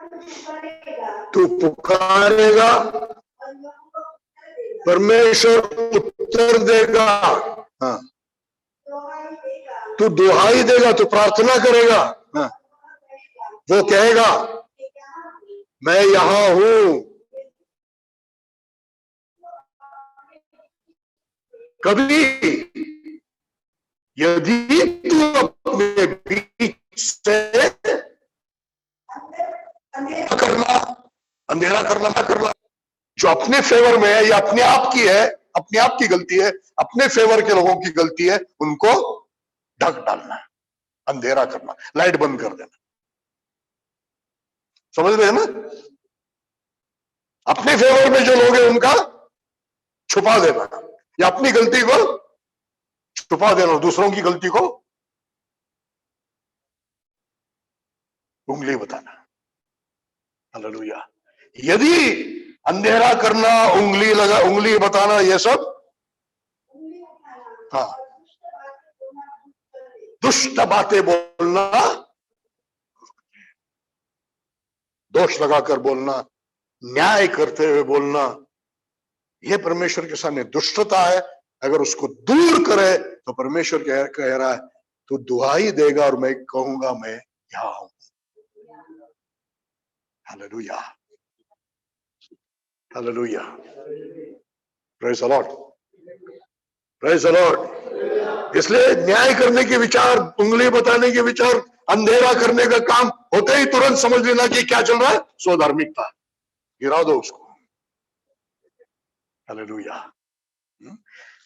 S1: तू पुकारेगा
S3: और यहोवा उत्तर देगा,
S1: परमेश्वर उत्तर देगा। हाँ,
S3: दुहाई देगा,
S1: तू दुहाई देगा, तू प्रार्थना करेगा। हाँ, वो कहेगा मैं यहाँ हूं। कभी यदि तू अपने बीच से अंधेरा करना ना करना, जो अपने फेवर में है या अपने आप की है, अपने आप की गलती है, अपने फेवर के लोगों की गलती है, उनको ढक डालना, अंधेरा करना, लाइट बंद कर देना। समझ रहे हैं ना? अपने फेवर में जो लोग हैं उनका छुपा देना, या अपनी गलती को छुपा देना, दूसरों की गलती को उंगली बताना। हालेलुया। यदि अंधेरा करना, उंगली बताना, ये सब,
S3: उंगली उठाना
S1: हाँ,
S3: और
S1: दुष्ट बातें बोलना, दोष लगाकर बोलना, न्याय करते हुए बोलना, यह परमेश्वर के सामने दुष्टता है। अगर उसको दूर करे तो परमेश्वर कह रहा है तू दुहाई देगा और मैं कहूंगा मैं यहां हूं। Hallelujah, hallelujah, praise the Lord, praise the Lord. इसलिए न्याय करने के विचार, उंगली बताने के विचार, अंधेरा करने का काम होते ही तुरंत समझ लेना कि क्या चल रहा है, स्वधार्मिकता, गिरा दो उसको। हालेलुया।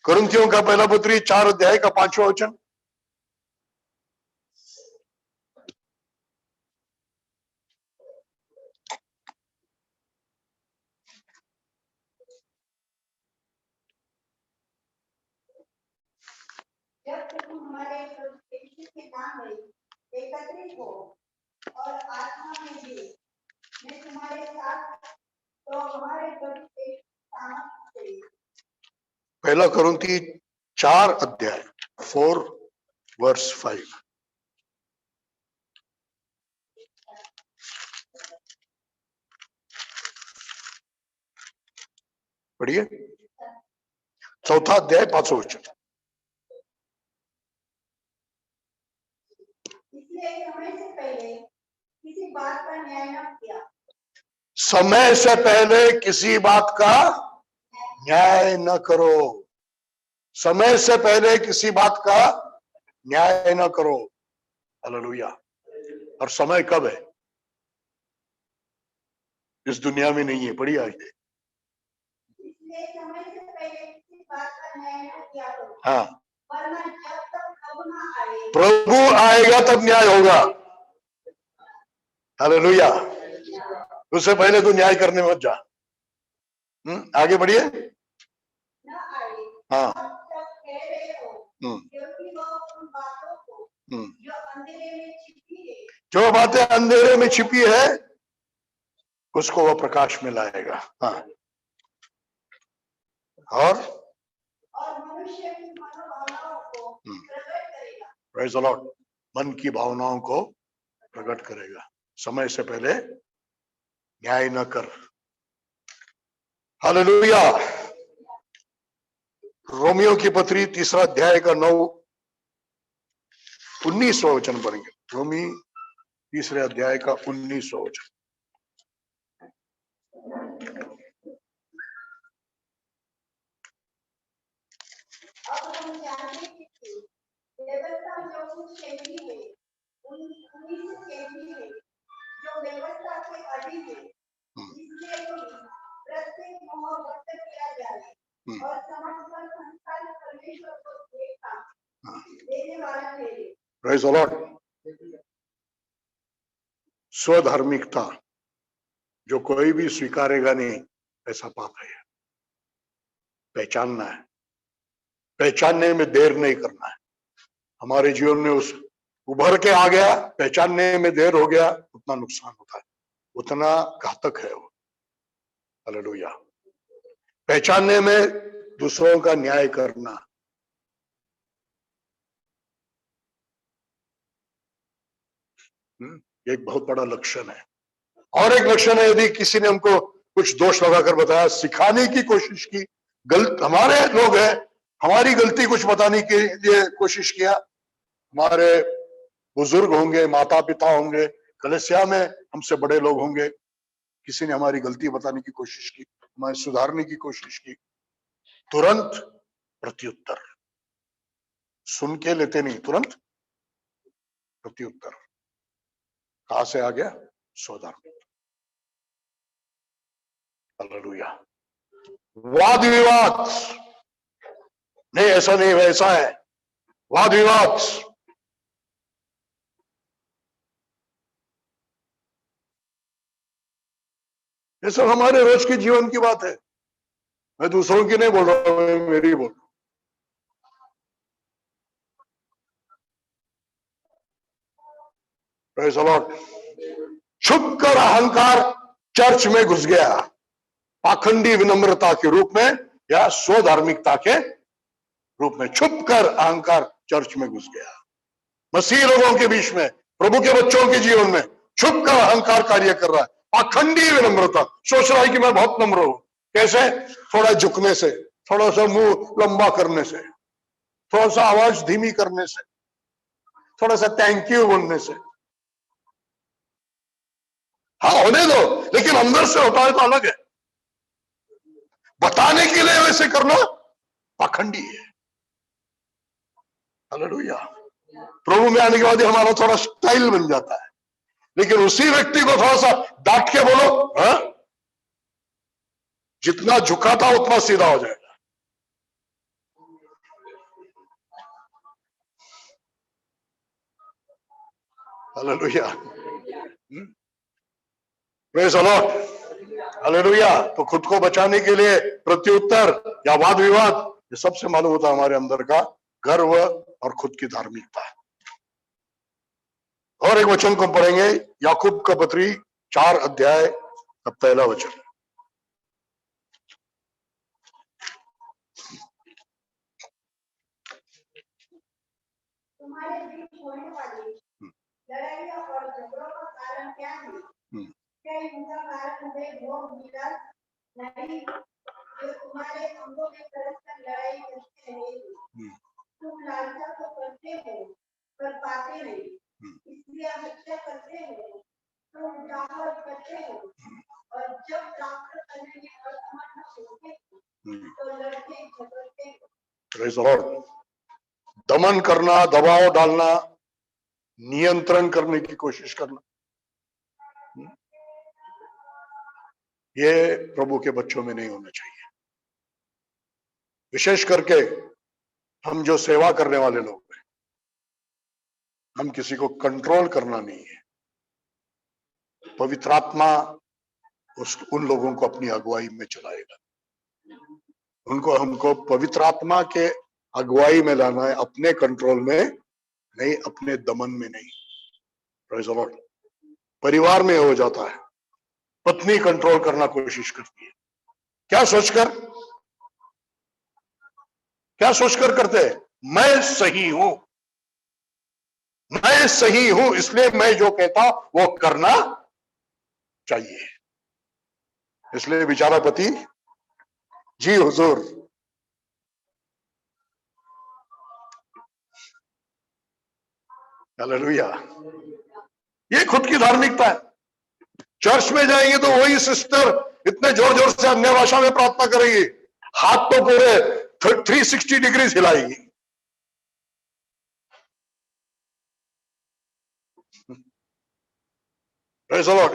S1: कुरिन्थियों का पहला पत्री 4 अध्याय का 5वां वचन।
S3: जब तुम हमारे प्रभु के नाम में एकत्रित हो और आत्मा में भी मैं तुम्हारे साथ, तो हमारे प्रभु के सामर्थ्य से
S1: पहला कुरिन्थी 4 अध्याय 4 वर्स 5। पढ़िए, चौथा अध्याय 5वां वचन।
S3: इसलिए समय से पहले किसी बात का न्याय न किया,
S1: समय से पहले किसी बात का न्याय न करो। समय से पहले किसी बात का न्याय न करो। हालेलुया। और समय कब है? इस दुनिया में नहीं है। पढ़िए आगे।
S3: इसलिए समय से पहले किसी बात का न्याय न किया करो,
S1: हाँ,
S3: वरना जब तक प्रभु न आए,
S1: प्रभु आएगा तब न्याय होगा। हालेलुया। उससे पहले तू न्याय करने मत जा। आगे बढ़िए।
S3: न आए,
S1: हाँ,
S3: तब तक कह रहे हो,
S1: हम्म,
S3: क्योंकि वह उन बातों को जो अंधेरे में छिपी है,
S1: जो बातें अंधेरे में छिपी है उसको वह प्रकाश में लाएगा। हाँ, और
S3: मनुष्य की मनोभावनाओं को प्रकट करेगा।
S1: Praise the Lord. मन की भावनाओं को प्रकट करेगा। समय से पहले न्याय न कर। हालेलुया। रोमियो की पत्री 3 अध्याय का 19वां वचन पढ़ेंगे। रोमी 3 अध्याय का 19वां वचन।
S3: अब हम जानते हैं कि व्यवस्था जो कुछ कहती है, उन्हीं से कहती है जो व्यवस्था के अधीन है, इसलिए कि प्रत्येक मोह व्यक्त किया जाए और समझकर संस्कार परमेश्वर को देखा देने वाला ठहरे।
S1: Praise the Lord. स्वधार्मिकता जो कोई भी स्वीकारेगा नहीं, ऐसा पाप है। पहचानना है, पहचानने में देर नहीं करना है। हमारे जीवन में उस उभर के आ गया, पहचानने में देर हो गया, उतना नुकसान होता है, उतना घातक है वो। हालेलुया। पहचानने में दूसरों का न्याय करना, एक बहुत बड़ा लक्षण है। और एक लक्षण है, यदि किसी ने हमको कुछ दोष लगाकर बताया, सिखाने की कोशिश की, हमारे लोग हैं, हमारी गलती कुछ बताने के लिए कोशिश किया, हमारे बुजुर्ग होंगे, माता पिता होंगे, कलीसिया में हमसे बड़े लोग होंगे, किसी ने हमारी गलती बताने की कोशिश की, हमें सुधारने की कोशिश की, तुरंत प्रत्युत्तर, सुन के लेते नहीं, तुरंत प्रत्युत्तर। कहां से आ गया? स्वधार्मिक। हालेलुया। वाद विवाद नहीं, ऐसा नहीं वैसा है, वाद विवाद, ये सब हमारे रोज के जीवन की बात है। मैं दूसरों की नहीं बोल रहा हूं, मैं मेरी बोल रहा हूं। Praise the Lord. छुप कर अहंकार चर्च में घुस गया, पाखंडी विनम्रता के रूप में या स्वधार्मिकता के रूप में। छुप कर अहंकार चर्च में घुस गया। मसीह लोगों के बीच में, प्रभु के बच्चों के जीवन में छुप कर अहंकार कार्य कर रहा है। पाखंडी विनम्रता, सोच रहा है कि मैं बहुत नम्र हूं। कैसे? थोड़ा झुकने से, थोड़ा सा मुंह लंबा करने से, थोड़ा सा आवाज धीमी करने से, थोड़ा सा थैंक यू बोलने से। हाँ होने दो, लेकिन अंदर से होता है तो अलग है। बताने के लिए वैसे करना पाखंडी है। हालेलुया। प्रभु में आने के बाद हमारा थोड़ा स्टाइल बन जाता है, लेकिन उसी व्यक्ति को थोड़ा सा डांट के बोलो, हाँ, जितना झुका था उतना सीधा हो जाएगा। Hallelujah. Praise the Lord. Hallelujah. तो खुद को बचाने के लिए प्रत्युत्तर या वाद विवाद, ये सबसे मालूम होता है हमारे अंदर का गर्व और खुद की धार्मिकता। और एक वचन को पढ़ेंगे, याकूब का पत्री 4 अध्याय का पहला वचन।
S3: तुम्हारे बीच होने वाली लड़ाइयों और झगड़ों का कारण क्या है? क्या इनका कारण वे भोग विलास नहीं जो तुम्हारे अंगों में परस्पर लड़ाई करते रहेगी? तुम लालसा तो करते हो पर पाते नहीं, इसलिए हत्या करते हो, तुम चाहत करते हो और जब प्राप्त करने में असमर्थ होते हो तो लड़ते झगड़ते हो।
S1: Praise the Lord. दमन करना, दबाव डालना, नियंत्रण करने की कोशिश करना, ये प्रभु के बच्चों में नहीं होना चाहिए। विशेष करके हम जो सेवा करने वाले लोग हैं, हम किसी को कंट्रोल करना नहीं है। पवित्र आत्मा उन लोगों को अपनी अगुवाई में चलाएगा। उनको हमको पवित्र आत्मा के अगुवाई में लाना है, अपने कंट्रोल में नहीं, अपने दमन में नहीं। Praise the Lord. परिवार में हो जाता है, पत्नी कंट्रोल करना कोशिश करती है। क्या सोचकर करते हैं? मैं सही हूं, मैं सही हूं, इसलिए मैं जो कहता वो करना चाहिए। इसलिए बेचारा पति, जी हुजूर, हालेलुया। ये खुद की धार्मिकता है। चर्च में जाएंगे तो वही सिस्टर इतने जोर जोर से अन्य भाषा में प्रार्थना करेगी, हाथ तो पूरे 360 डिग्री हिलाएगी।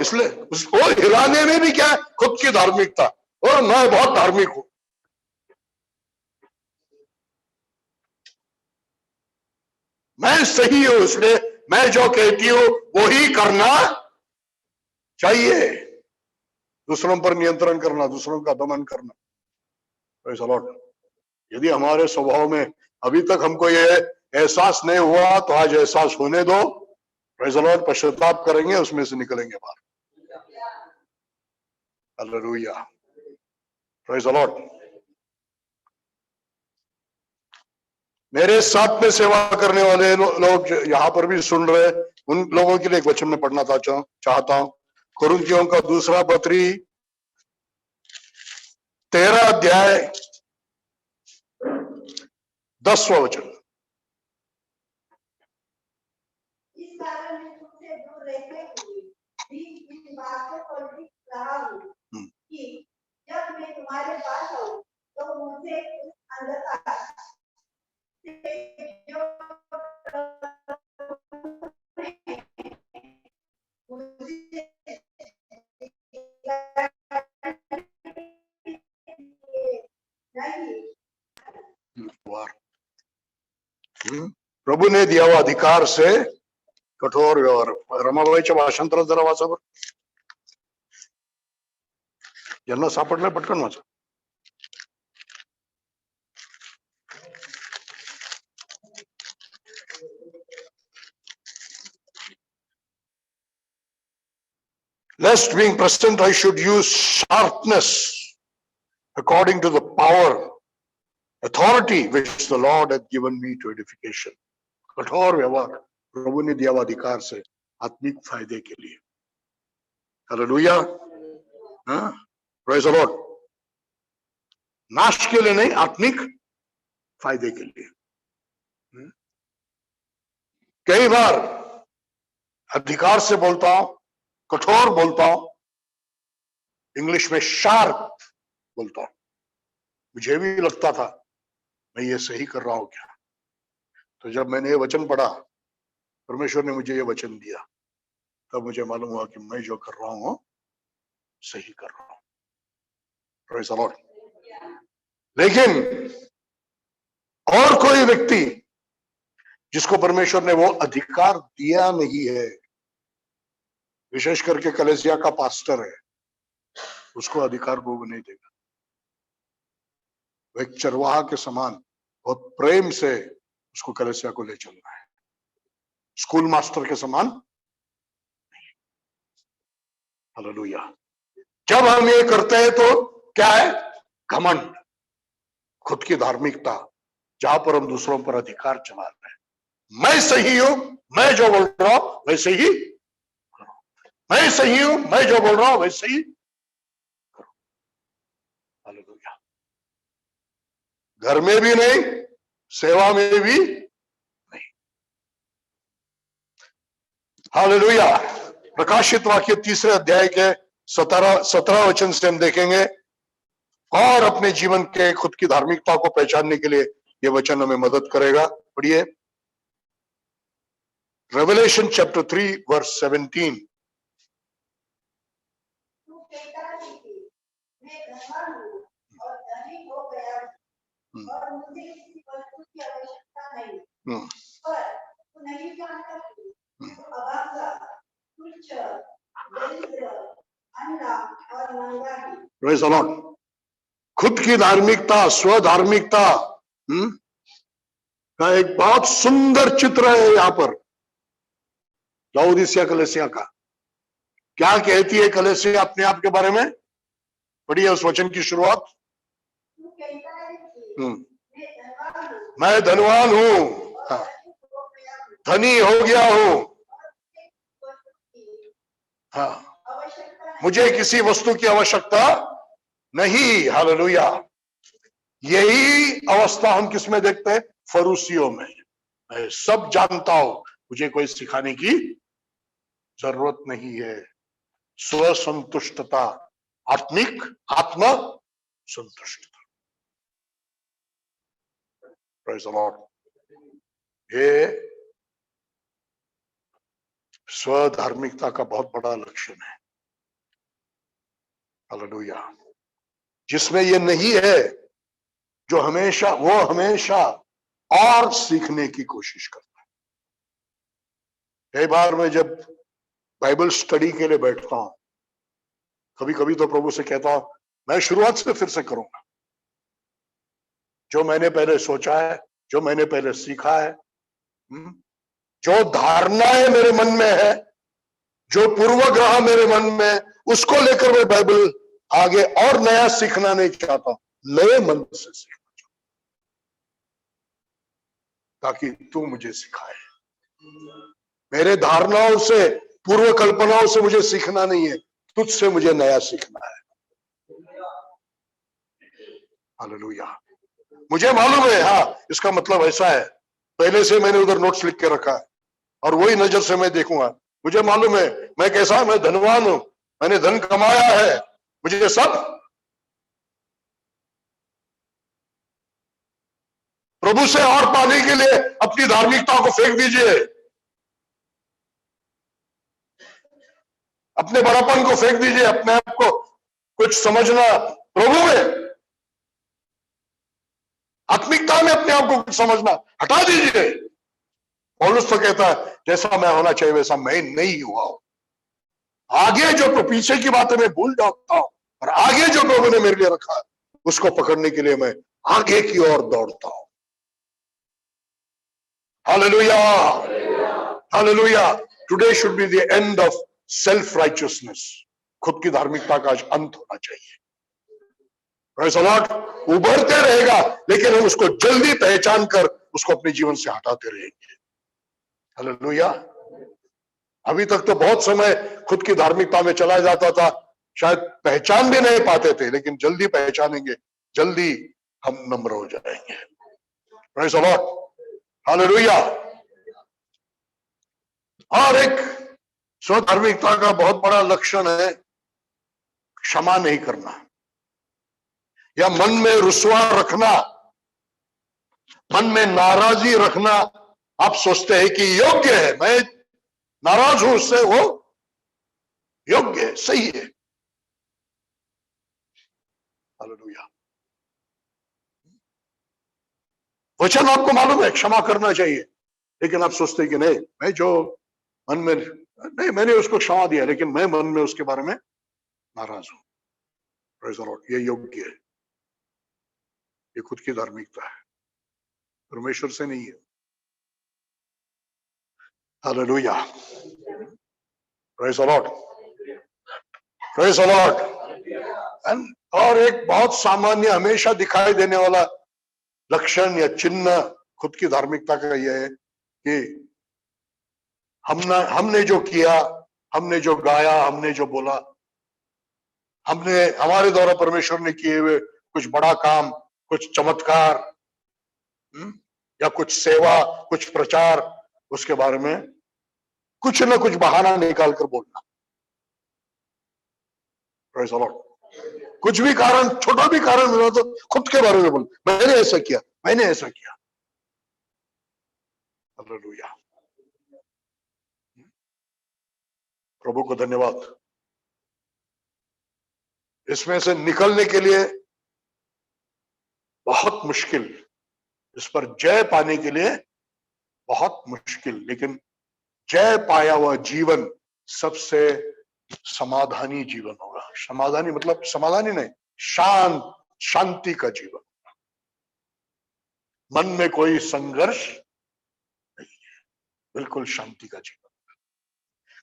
S1: इसलिए उसको हिलाने में भी क्या है? खुद की धार्मिकता। और मैं बहुत धार्मिक हूं। मैं सही हूं, इसलिए मैं जो कहती हूं वो ही करना चाहिए। दूसरों पर नियंत्रण करना, दूसरों का दमन करना। Praise the Lord. यदि हमारे स्वभाव में अभी तक हमको ये एहसास नहीं हुआ तो आज एहसास होने दो। Praise the Lord. पश्चाताप करेंगे, उसमें से निकलेंगे बाहर। हालेलुया। Praise the Lord. मेरे साथ में सेवा करने वाले लोग यहां पर भी सुन रहे, उन लोगों के लिए एक वचन में पढ़ना चाहता हूं। कुरिन्थियों का दूसरा पत्री 13 अध्याय 10वां वचन।
S3: इस कारण मैं तुमसे दूर रहते हुए भी इन बातों पर लिख रहा हूँ कि जब मैं तुम्हारे पास आऊं तो मुझे उस अंधकार से जो मुझे नहीं।
S1: प्रभु ने दिया हुआ अधिकार से कठोर व्यवहार। रमाबाईच्या भाषांतरात जरा वाचा बरं। यांना सापडलंय पटकन माझं. Lest being present, I should use sharpness according to the power, authority which the Lord hath given me to edification. कठोर व्यवहार प्रभु ने दिया हुआ अधिकार से आत्मिक फायदे के लिए. हालेलुया. Praise the Lord. नाश के लिए नहीं, आत्मिक फायदे के लिए. कई बार अधिकार से बोलता हूं, कठोर बोलता हूं, इंग्लिश में शार्प बोलता हूं. मुझे भी लगता था मैं ये सही कर रहा हूं क्या. तो जब मैंने ये वचन पढ़ा, परमेश्वर ने मुझे ये वचन दिया, तब मुझे मालूम हुआ कि मैं जो कर रहा हूं सही कर रहा हूं. Praise the Lord. लेकिन और कोई व्यक्ति जिसको परमेश्वर ने वो अधिकार दिया नहीं है, विशेष करके कलीसिया का पास्टर है, उसको अधिकार वो नहीं देगा. वो एक चरवाहा के समान बहुत प्रेम से उसको कलीसिया को ले चलना है, स्कूल मास्टर के समान नहीं. हालेलुया. जब हम ये करते हैं तो क्या है? घमंड, खुद की धार्मिकता, जहां पर हम दूसरों पर अधिकार चला रहे हैं. मैं सही हूं, मैं जो बोल रहा हूं वैसे ही करो. मैं सही हूं, मैं जो बोल रहा हूं वैसे ही करो. हालेलुया. घर में भी नहीं, सेवा में भी नहीं. हालेलुया. प्रकाशित वाक्य 3 अध्याय के 17 वचन से हम देखेंगे, और अपने जीवन के खुद की धार्मिकता को पहचानने के लिए यह वचन हमें मदद करेगा. पढ़िए, रेवलेशन चैप्टर 3 वर्स 17.
S3: तू कहता है कि मैं धनवान हूँ और धनी हो गया हूँ और मुझे किसी वस्तु की आवश्यकता नहीं, पर तू नहीं जानता कि तू अभागा, तुच्छ, दरिद्र, अंधा और नंगा है.
S1: Praise the Lord. खुद की धार्मिकता, स्वधार्मिकता का एक बहुत सुंदर चित्र है यहाँ पर लाउदीसिया कलीसिया का. क्या कहती है कलीसिया अपने आप के बारे में? पढ़िए उस वचन की शुरुआत.
S3: तू कहता है कि
S1: मैं धनवान हूं, धनी हो गया हूं, हाँ, मुझे किसी वस्तु की आवश्यकता नहीं. हालेलुया. यही अवस्था हम किस में देखते हैं? फरूसियों में. मैं सब जानता हूं, मुझे कोई सिखाने की जरूरत नहीं है. स्वसंतुष्टता, आत्मिक आत्म संतुष्टता. Praise the Lord. ये स्वधार्मिकता का बहुत बड़ा लक्षण है. हालेलुया. जिसमें ये नहीं है, जो हमेशा और सीखने की कोशिश करता है. कई बार मैं जब बाइबल स्टडी के लिए बैठता हूं, कभी कभी तो प्रभु से कहता हूं, मैं शुरुआत से फिर से करूंगा. जो मैंने पहले सोचा है, जो मैंने पहले सीखा है, जो धारणाएं मेरे मन में है, जो पूर्वग्रह मेरे मन में, उसको लेकर मैं बाइबल आगे और नया सीखना नहीं चाहता. नए मन से सीखना चाहता, ताकि तू मुझे सिखाए. मेरे धारणाओं से, पूर्व कल्पनाओं से मुझे सीखना नहीं है, तुझसे मुझे नया सीखना है. हालेलुया. मुझे मालूम है, हाँ, इसका मतलब ऐसा है, पहले से मैंने उधर नोट्स लिख के रखा है और वही नजर से मैं देखूंगा. मुझे मालूम है मैं कैसा, मैं धनवान हूं, मैंने धन कमाया है, मुझे सब प्रभु से और पाने के लिए अपनी धार्मिकता को फेंक दीजिए, अपने बड़ापन को फेंक दीजिए, अपने आप को कुछ समझना, प्रभु में, आत्मिकता में अपने आप को कुछ समझना हटा दीजिए. पौलुस तो कहता है, जैसा मैं होना चाहिए वैसा मैं नहीं हुआ हूं. आगे जो पीछे की बातें मैं भूल जाता हूं, और आगे जो प्रभु ने मेरे लिए रखा उसको पकड़ने के लिए मैं आगे की ओर दौड़ता हूं। Hallelujah, hallelujah. Today should be the end of self righteousness. खुद की धार्मिकता का आज अंत होना चाहिए। Praise the Lord. उभरते रहेगा, लेकिन हम उसको जल्दी पहचान कर उसको अपने जीवन से हटाते रहेंगे। हालेलुया। अभी तक तो बहुत समय खुद की धार्मिकता में चला जाता था, शायद पहचान भी नहीं पाते थे, लेकिन जल्दी पहचानेंगे, जल्दी हम नम्र हो जाएंगे। Praise the Lord, hallelujah. और एक स्वधार्मिकता का बहुत बड़ा लक्षण है क्षमा नहीं करना या मन में रुसवा रखना, मन में नाराजगी रखना। आप सोचते हैं कि योग्य है, मैं नाराज हूं उससे, वो योग्य है, सही है। हालेलुया। वचन आपको मालूम है क्षमा करना चाहिए, लेकिन आप सोचते हैं कि नहीं, मैं जो मन में, नहीं मैंने उसको क्षमा दिया, लेकिन मैं मन में उसके बारे में नाराज हूं। Praise the Lord. ये योग्य है, ये खुद की धार्मिकता है, परमेश्वर से नहीं है। Hallelujah, praise the Lord, praise the Lord. और एक बहुत सामान्य हमेशा दिखाई देने वाला लक्षण या चिन्ह खुद की धार्मिकता का यह है कि हमने जो किया, हमने जो गाया, हमने जो बोला, हमने हमारे द्वारा परमेश्वर ने किए हुए कुछ बड़ा काम, कुछ चमत्कार या कुछ सेवा, कुछ प्रचार, उसके बारे में कुछ न कुछ बहाना निकाल कर बोलना। Praise the Lord. कुछ भी कारण, छोटा भी कारण मिला तो खुद के बारे में बोल, मैंने ऐसा किया, मैंने ऐसा किया। हालेलुया, प्रभु को धन्यवाद। इसमें से निकलने के लिए बहुत मुश्किल, इस पर जय पाने के लिए बहुत मुश्किल, लेकिन जय पाया हुआ जीवन सबसे समाधानी जीवन होगा। समाधानी मतलब समाधानी नहीं, शांत, शांति का जीवन। मन में कोई संघर्ष नहीं है, बिल्कुल शांति का जीवन।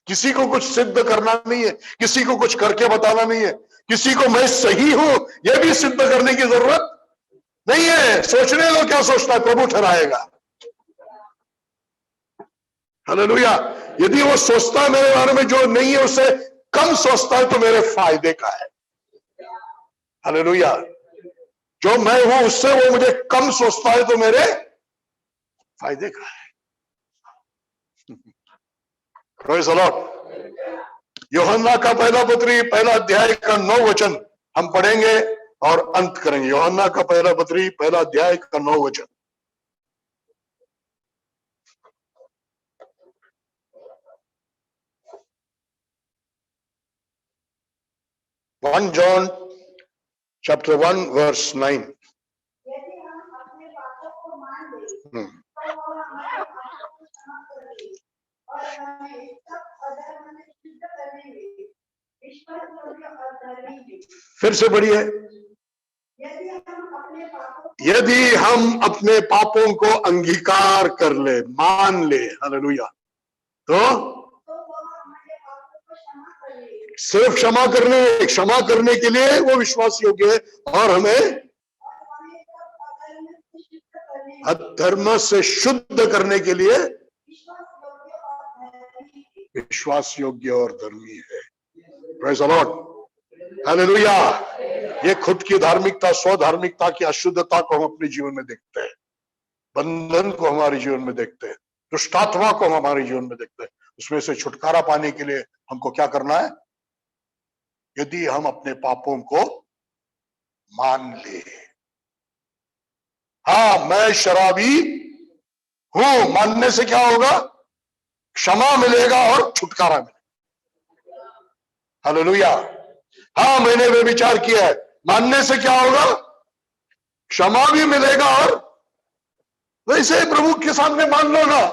S1: किसी को कुछ सिद्ध करना नहीं है, किसी को कुछ करके बताना नहीं है, किसी को मैं सही हूं यह भी सिद्ध करने की जरूरत नहीं है। सोचने दो क्या सोचता है, प्रभु ठहराएगा। हालेलुया। यदि वो सोचता है मेरे बारे में जो नहीं है, उससे कम सोचता है, तो मेरे फायदे का है। हालेलुया। जो मैं हूं उससे वो मुझे कम सोचता है, तो मेरे फायदे का है। Praise the Lord. यूहन्ना का पहला पत्री, पहला अध्याय का 9 वचन हम पढ़ेंगे और अंत करेंगे। यूहन्ना का पहला पत्री, पहला अध्याय का 9 वचन। John chapter 1 verse 9।
S3: यदि हम अपने पापों को मान लें, तो वो हमारे पापों को क्षमा करेंगे और हमें सब अधर्म से शुद्ध करने में विश्वासयोग्य और धर्मी है।
S1: फिर से बढ़िए। यदि हम अपने पापों को अंगीकार कर ले, मान ले, हालेलुया, तो सिर्फ क्षमा करने के लिए वो विश्वास योग्य है, और हमें अधर्म से शुद्ध करने के लिए विश्वास योग्य और धर्मी है। Praise the Lord, hallelujah. ये खुद की धार्मिकता, स्वधार्मिकता की अशुद्धता को हम अपने जीवन में देखते हैं, बंधन को हमारे जीवन में देखते हैं, दुष्टात्मा को हम हमारे जीवन में देखते हैं। उसमें से छुटकारा पाने के लिए हमको क्या करना है? यदि हम अपने पापों को मान ले, हाँ मैं शराबी हूं, मानने से क्या होगा? क्षमा मिलेगा और छुटकारा मिलेगा। हालेलुया। हाँ मैंने वे विचार किया है, मानने से क्या होगा? क्षमा भी मिलेगा। और वैसे प्रभु के सामने मान लो ना,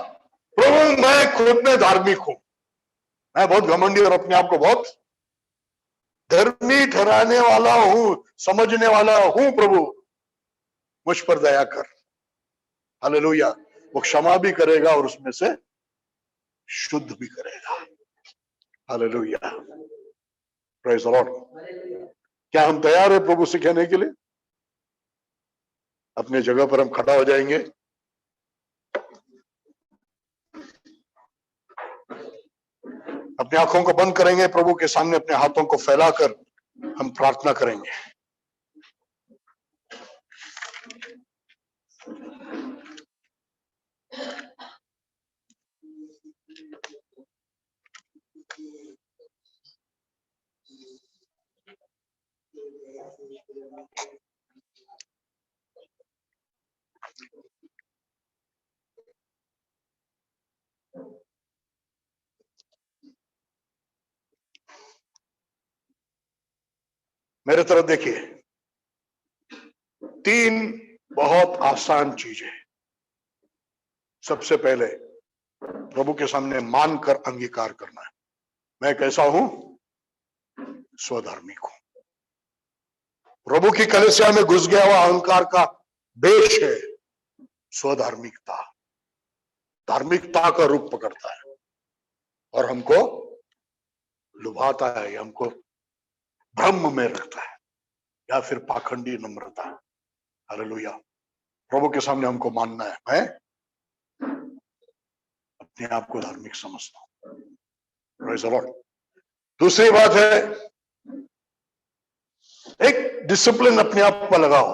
S1: प्रभु मैं खुद में धार्मिक हूं, मैं बहुत घमंडी और अपने आप को बहुत धर्मी ठहराने वाला हूं, समझने वाला हूं प्रभु, मुझ पर दया कर। हालेलुया। वो क्षमा भी करेगा और उसमें से शुद्ध भी करेगा। Hallelujah, praise the Lord. क्या हम तैयार है प्रभु से कहने के लिए? अपने जगह पर हम खड़ा हो जाएंगे। अपनी आंखों को बंद करेंगे, प्रभु के सामने अपने हाथों को फैलाकर हम प्रार्थना करेंगे। मेरे तरफ देखिए, 3 बहुत आसान चीजें। सबसे पहले प्रभु के सामने मानकर अंगीकार करना है, मैं कैसा हूं? स्वधार्मिक हूं। प्रभु की कलीसिया में घुस गया हुआ अहंकार का देश है स्वधार्मिकता। धार्मिकता का रूप पकड़ता है और हमको लुभाता है, हमको भ्रम में रखता है, या फिर पाखंडी नम्रता। हालेलुया। प्रभु के सामने हमको मानना है, मैं अपने आप को धार्मिक समझता हूं। Praise the Lord. दूसरी बात है, एक डिसिप्लिन अपने आप पर लगाओ।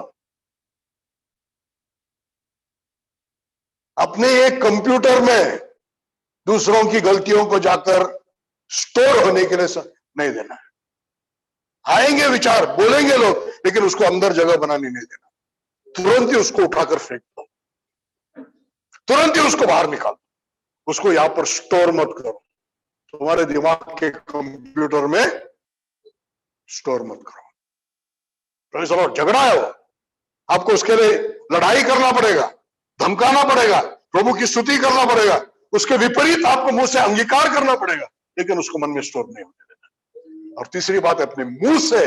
S1: अपने एक कंप्यूटर में दूसरों की गलतियों को जाकर स्टोर होने के लिए नहीं देना है। आएंगे विचार, बोलेंगे लोग, लेकिन उसको अंदर जगह बनाने नहीं देना। तुरंत ही उसको उठाकर फेंक दो, तुरंत ही उसको बाहर निकालो, उसको यहां पर स्टोर मत करो। तुम्हारे दिमाग के कंप्यूटर में स्टोर मत करो। Praise the Lord. झगड़ा है वो, आपको उसके लिए लड़ाई करना पड़ेगा, धमकाना पड़ेगा, प्रभु की स्तुति करना पड़ेगा, उसके विपरीत आपको मुंह से अंगीकार करना पड़ेगा, लेकिन उसको मन में स्टोर नहीं होने देना। और तीसरी बात, अपने मुंह से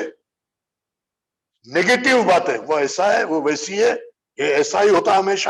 S1: नेगेटिव बातें, वो ऐसा है, वो वैसी है, ये ऐसा ही होता हमेशा,